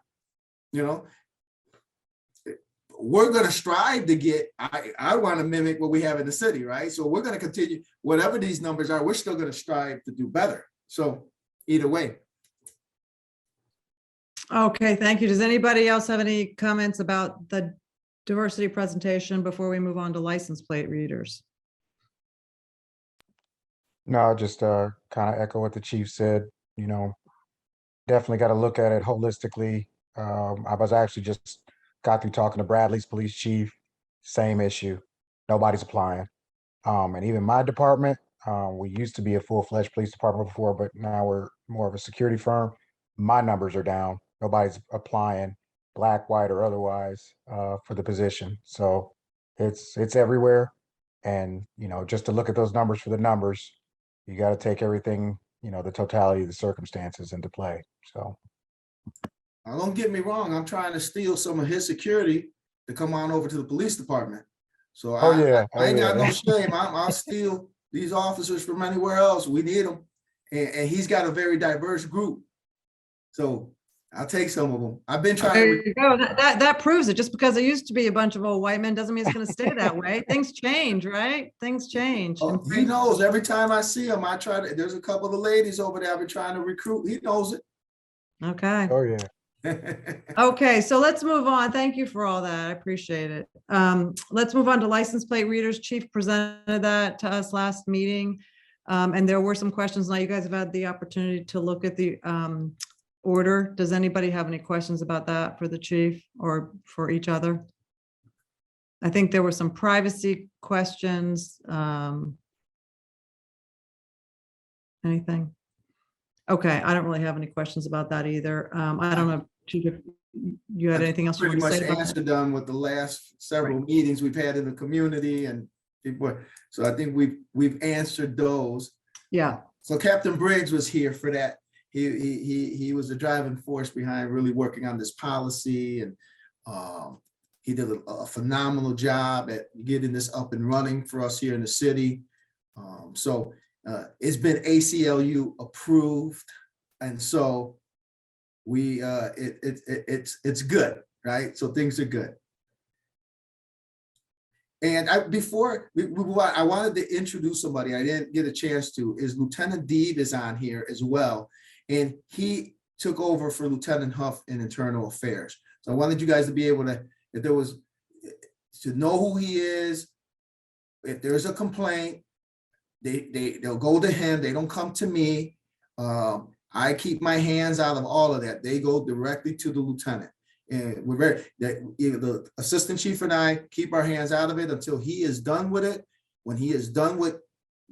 We're going to strive to get, I want to mimic what we have in the city, right? So we're going to continue, whatever these numbers are, we're still going to strive to do better. So either way. Okay, thank you. Does anybody else have any comments about the diversity presentation before we move on to license plate readers? No, just kind of echo what the chief said. Definitely got to look at it holistically. I was actually just got through talking to Bradley's police chief, same issue. Nobody's applying. And even my department, we used to be a full-fledged police department before, but now we're more of a security firm. My numbers are down. Nobody's applying, black, white, or otherwise, for the position. So it's everywhere. And, just to look at those numbers for the numbers, you got to take everything, the totality of the circumstances into play. So. Don't get me wrong. I'm trying to steal some of his security to come on over to the police department. So I ain't got no shame. I'll steal these officers from anywhere else. We need them. And he's got a very diverse group. So I'll take some of them. I've been trying There to. you go. That proves it. Just because it used to be a bunch of old white men doesn't mean it's going to stay that way. Things change, right? Things change. Oh, he knows. Every time I see him, I try to. There's a couple of ladies over there I've been trying to recruit. He knows it. Okay. Oh, yeah. Okay, so let's move on. Thank you for all that. I appreciate it. Let's move on to license plate readers. Chief presented that to us last meeting. And there were some questions. Now you guys have had the opportunity to look at the order. Does anybody have any questions about that for the chief or for each other? I think there were some privacy questions. Anything? Okay, I don't really have any questions about that either. I don't know, Chief, if you had anything else you Pretty wanted to much say about that? answered them with the last several meetings we've had in the community and people. So I think we've answered those. Yeah. So Captain Briggs was here for that. He was the driving force behind really working on this policy, and he did a phenomenal job at getting this up and running for us here in the city. So it's been ACLU approved, and so we it's good, right? So things are good. And before we I wanted to introduce somebody I didn't get a chance to. Is Lieutenant Deeb is on here as well, and he took over for Lieutenant Huff in internal affairs. So I wanted you guys to be able to, if there was, to know who he is. If there's a complaint, they'll go to him. They don't come to me. I keep my hands out of all of that. They go directly to the lieutenant. And we're very, the assistant chief and I keep our hands out of it until he is done with it. When he is done with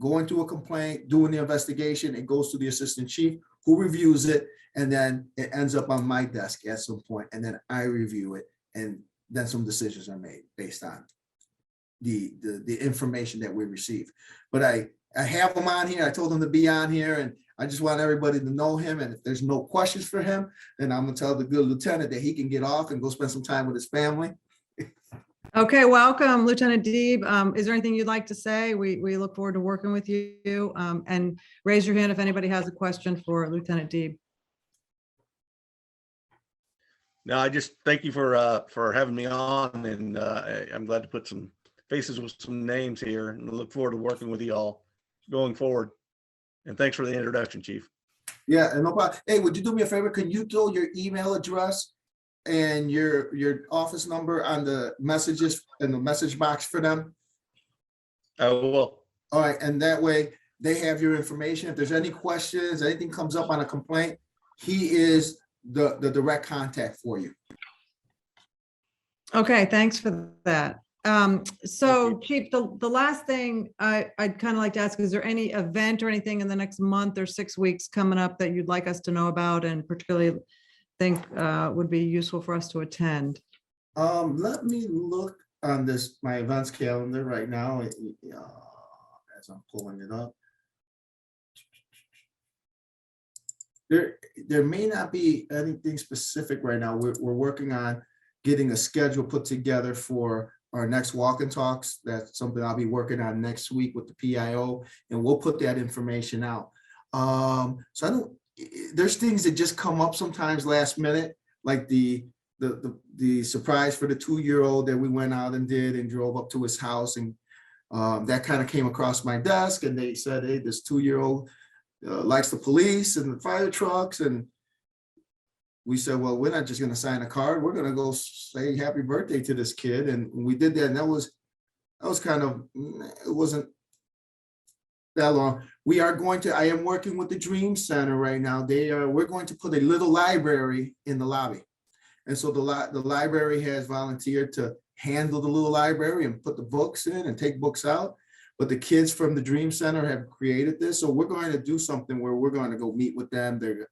going through a complaint, doing the investigation, it goes to the assistant chief who reviews it. And then it ends up on my desk at some point, and then I review it. And then some decisions are made based on the information that we receive. But I have him on here. I told him to be on here, and I just want everybody to know him. And if there's no questions for him, then I'm gonna tell the good lieutenant that he can get off and go spend some time with his family. Okay, welcome, Lieutenant Deeb. Is there anything you'd like to say? We look forward to working with you. And raise your hand if anybody has a question for Lieutenant Deeb. No, I just thank you for having me on, and I'm glad to put some faces with some names here, and I look forward to working with you all going forward. And thanks for the introduction, Chief. Yeah, and no problem. Hey, would you do me a favor? Can you throw your email address and your office number on the messages in the message box for them? I will. All right, and that way they have your information. If there's any questions, anything comes up on a complaint, he is the direct contact for you. Okay, thanks for that. So Chief, the last thing I'd kind of like to ask, is there any event or anything in the next month or 6 weeks coming up that you'd like us to know about and particularly think would be useful for us to attend? Let me look on my events calendar right now as I'm pulling it up. There may not be anything specific right now. We're working on getting a schedule put together for our next walk and talks. That's something I'll be working on next week with the PIO, and we'll put that information out. So there's things that just come up sometimes last minute, like the surprise for the 2-year-old that we went out and did and drove up to his house, and that kind of came across my desk, and they said, hey, this 2-year-old likes the police and the fire trucks. And we said, well, we're not just going to sign a card. We're going to go say happy birthday to this kid. And we did that. And that was kind of, it wasn't that long. I am working with the Dream Center right now. We're going to put a little library in the lobby. And so the library has volunteered to handle the little library and put the books in and take books out. But the kids from the Dream Center have created this. So we're going to do something where we're going to go meet with them and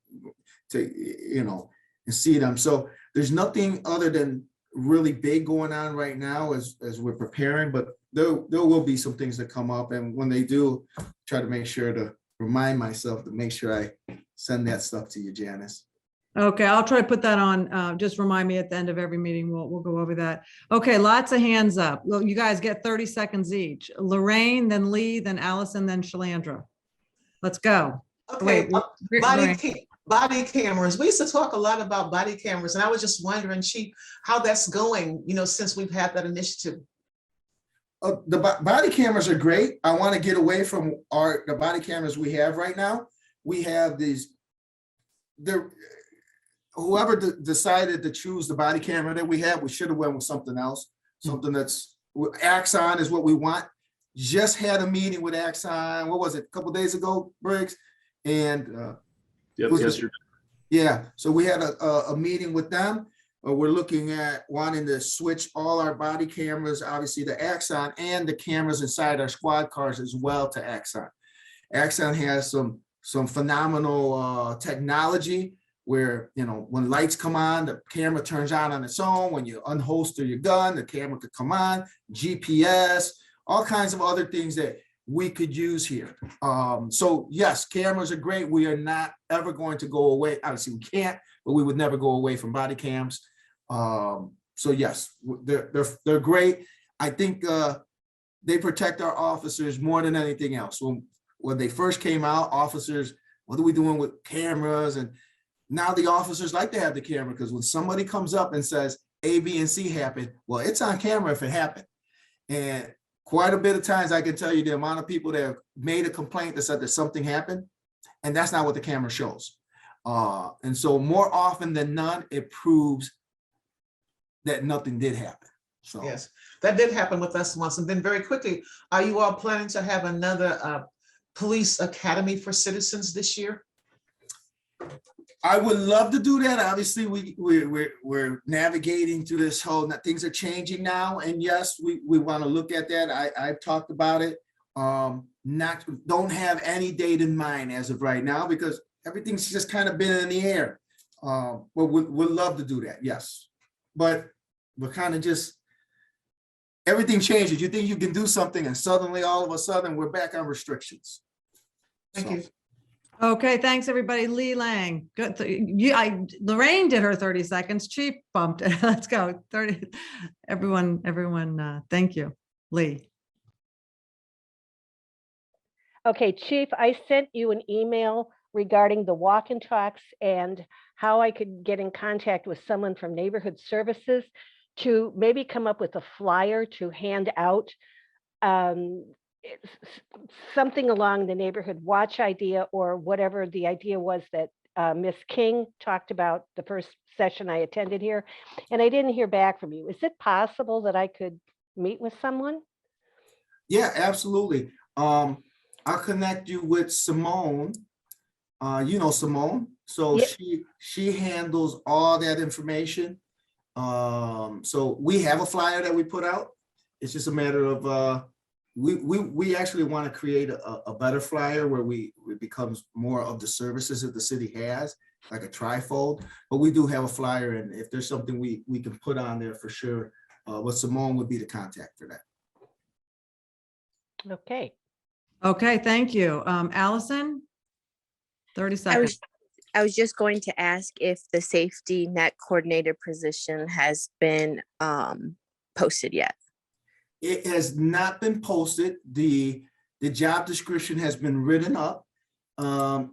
see them. So there's nothing other than really big going on right now as we're preparing, but there will be some things that come up. And when they do, try to make sure to remind myself to make sure I send that stuff to you, Janice. Okay, I'll try to put that on. Just remind me at the end of every meeting. We'll go over that. Okay, lots of hands up. Well, you guys get 30 seconds each. Lorraine, then Lee, then Allison, then Shalandra. Let's go. Okay, Wait, body cameras. We used to talk a lot about body cameras, and I was just wondering, Chief, how that's going, since we've had that initiative. The body cameras are great. I want to get away from the body cameras we have right now. We have whoever decided to choose the body camera that we have, we should have went with something else. Something that's Axon is what we want. Just had a meeting with Axon. What was it? A couple of days ago, Briggs? And Yesterday. yeah, so we had a meeting with them. We're looking at wanting to switch all our body cameras, obviously to Axon, and the cameras inside our squad cars as well to Axon. Axon has some phenomenal technology where, when lights come on, the camera turns on its own. When you unholster your gun, the camera could come on, GPS, all kinds of other things that we could use here. So yes, cameras are great. We are not ever going to go away. Obviously we can't, but we would never go away from body cams. So yes, they're great. I think they protect our officers more than anything else. When they first came out, officers, what are we doing with cameras? And now the officers like to have the camera, because when somebody comes up and says A, B, and C happened, well, it's on camera if it happened. And quite a bit of times I can tell you the amount of people that have made a complaint that said that something happened, and that's not what the camera shows. And so more often than not, it proves that nothing did happen. So Yes, that did happen with us once. And then very quickly, are you all planning to have another police academy for citizens this year? I would love to do that. Obviously, we're navigating through this whole, things are changing now. And yes, we want to look at that. I've talked about it. Don't have any date in mind as of right now, because everything's just kind of been in the air. But we'd love to do that, yes. But we're kind of just, everything changes. You think you can do something, and suddenly, all of a sudden, we're back on restrictions. Thank you. Okay, thanks, everybody. Lee Lang. Good. Lorraine did her 30 seconds. Chief bumped it. Let's go. 30. Everyone, thank you. Lee. Okay, Chief, I sent you an email regarding the walk and talks and how I could get in contact with someone from Neighborhood Services to maybe come up with a flyer to hand out. Something along the neighborhood watch idea, or whatever the idea was that Ms. King talked about the first session I attended here, and I didn't hear back from you. Is it possible that I could meet with someone? Yeah, absolutely. I'll connect you with Simone. Simone. So Yep. she handles all that information. So we have a flyer that we put out. It's just a matter of we actually want to create a better flyer where it becomes more of the services that the city has, like a trifold. But we do have a flyer, and if there's something we can put on there for sure, Simone would be the contact for that. Okay. Okay, thank you. Allison, 30 seconds. I was just going to ask if the safety net coordinator position has been posted yet. It has not been posted. The job description has been written up. The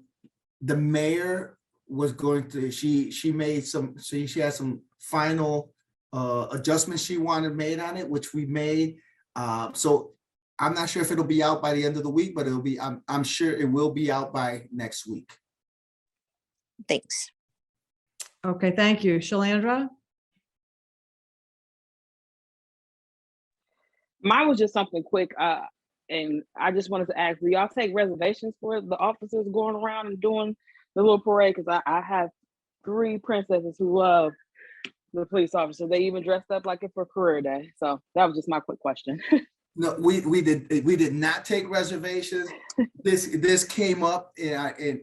mayor was going to, she had some final adjustments she wanted made on it, which we made. So I'm not sure if it'll be out by the end of the week, but it'll be, I'm sure it will be out by next week. Thanks. Okay, thank you. Shalandra? Mine was just something quick, and I just wanted to ask, do y'all take reservations for the officers going around and doing the little parade? Because I have 3 princesses who love the police officer. They even dressed up like it for career day. So that was just my quick question. No, we did not take reservations. This came up, and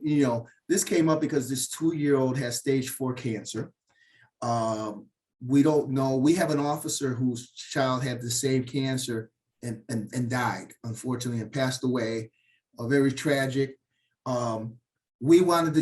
this came up because this 2-year-old has stage 4 cancer. We don't know. We have an officer whose child had the same cancer and died, unfortunately, and passed away. Very tragic. We wanted to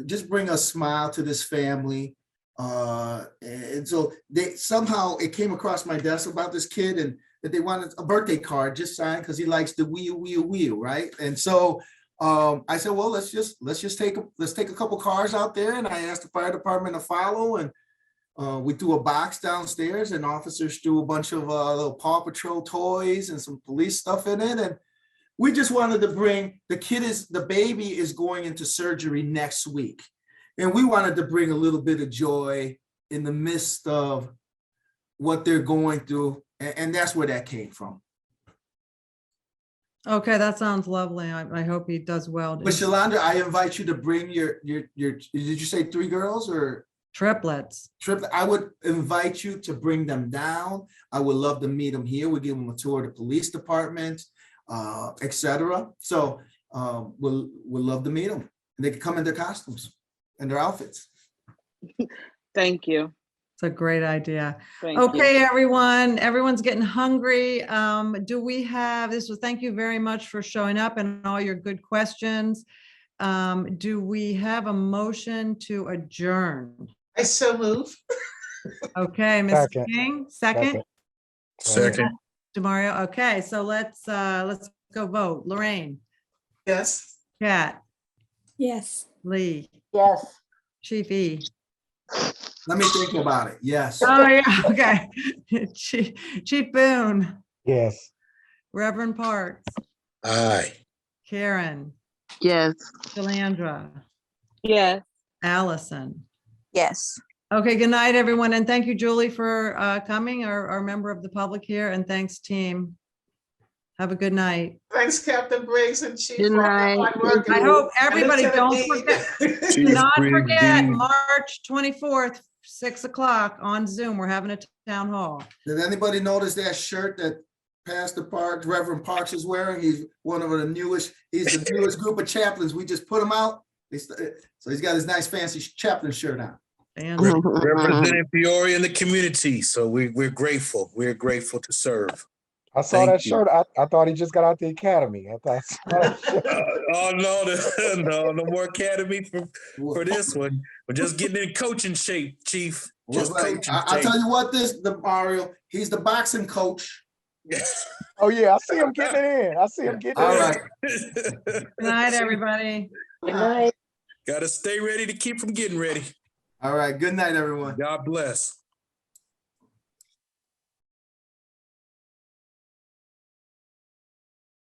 just bring a smile to this family. And so somehow it came across my desk about this kid, and that they wanted a birthday card just signed because he likes the wheel, right? And so I said, well, let's just take a couple cars out there, and I asked the fire department to follow, and we threw a box downstairs, and officers threw a bunch of little Paw Patrol toys and some police stuff in it, and we just wanted to bring the baby is going into surgery next week, and we wanted to bring a little bit of joy in the midst of what they're going through, and that's where that came from. Okay, that sounds lovely. I hope he does well. But Shalonda, I invite you to bring your, did you say 3 girls or? Triplets. I would invite you to bring them down. I would love to meet them here. We give them a tour of the police department, etc. So we'll love to meet them. And they can come in their costumes and their outfits. Thank you. It's a great idea. Thank Okay, you. everyone's getting hungry. Do we have this? Thank you very much for showing up and all your good questions. Do we have a motion to adjourn? I so move. Okay, Ms. Second. King, second. Second. Demario. Okay, so let's go vote. Lorraine, Yes. Kat, Yes. Lee, Yes. Chief E. Let me think about it. Yes. Oh, yeah, okay. Chief Boone, Yes. Reverend Parks, Aye. Karen, Yes. Shalandra, Yes. Allison. Yes. Okay, good night, everyone. And thank you, Julie, for coming, our member of the public here. And thanks, team. Have a good night. Thanks, Captain Briggs and Chief. Good for all your night. hard work. I hope And everybody Lieutenant don't Dean. forget, do Chief not Briggs, forget, Dean. March 24th, 6 o'clock on Zoom. We're having a town hall. Did anybody notice that shirt that Pastor Parks, Reverend Parks is wearing? He's one of the newest, he's the newest group of chaplains. We just put him out. So he's got his nice fancy chaplain shirt on. And Representing Peoria in the community. So we're grateful. We're grateful to serve. I saw Thank that you. shirt. I thought he just got out the academy. I thought I saw that shirt. Oh, no, no more academy for this one. We're just getting in coaching shape, Chief. Just Well, coaching I'll shape. tell you what, Mario, he's the boxing coach. Oh, yeah, I see him getting it in. I see him getting All it in. right. good night, everybody. Good night. Gotta stay ready to keep from getting ready. All right. Good night, everyone. God bless.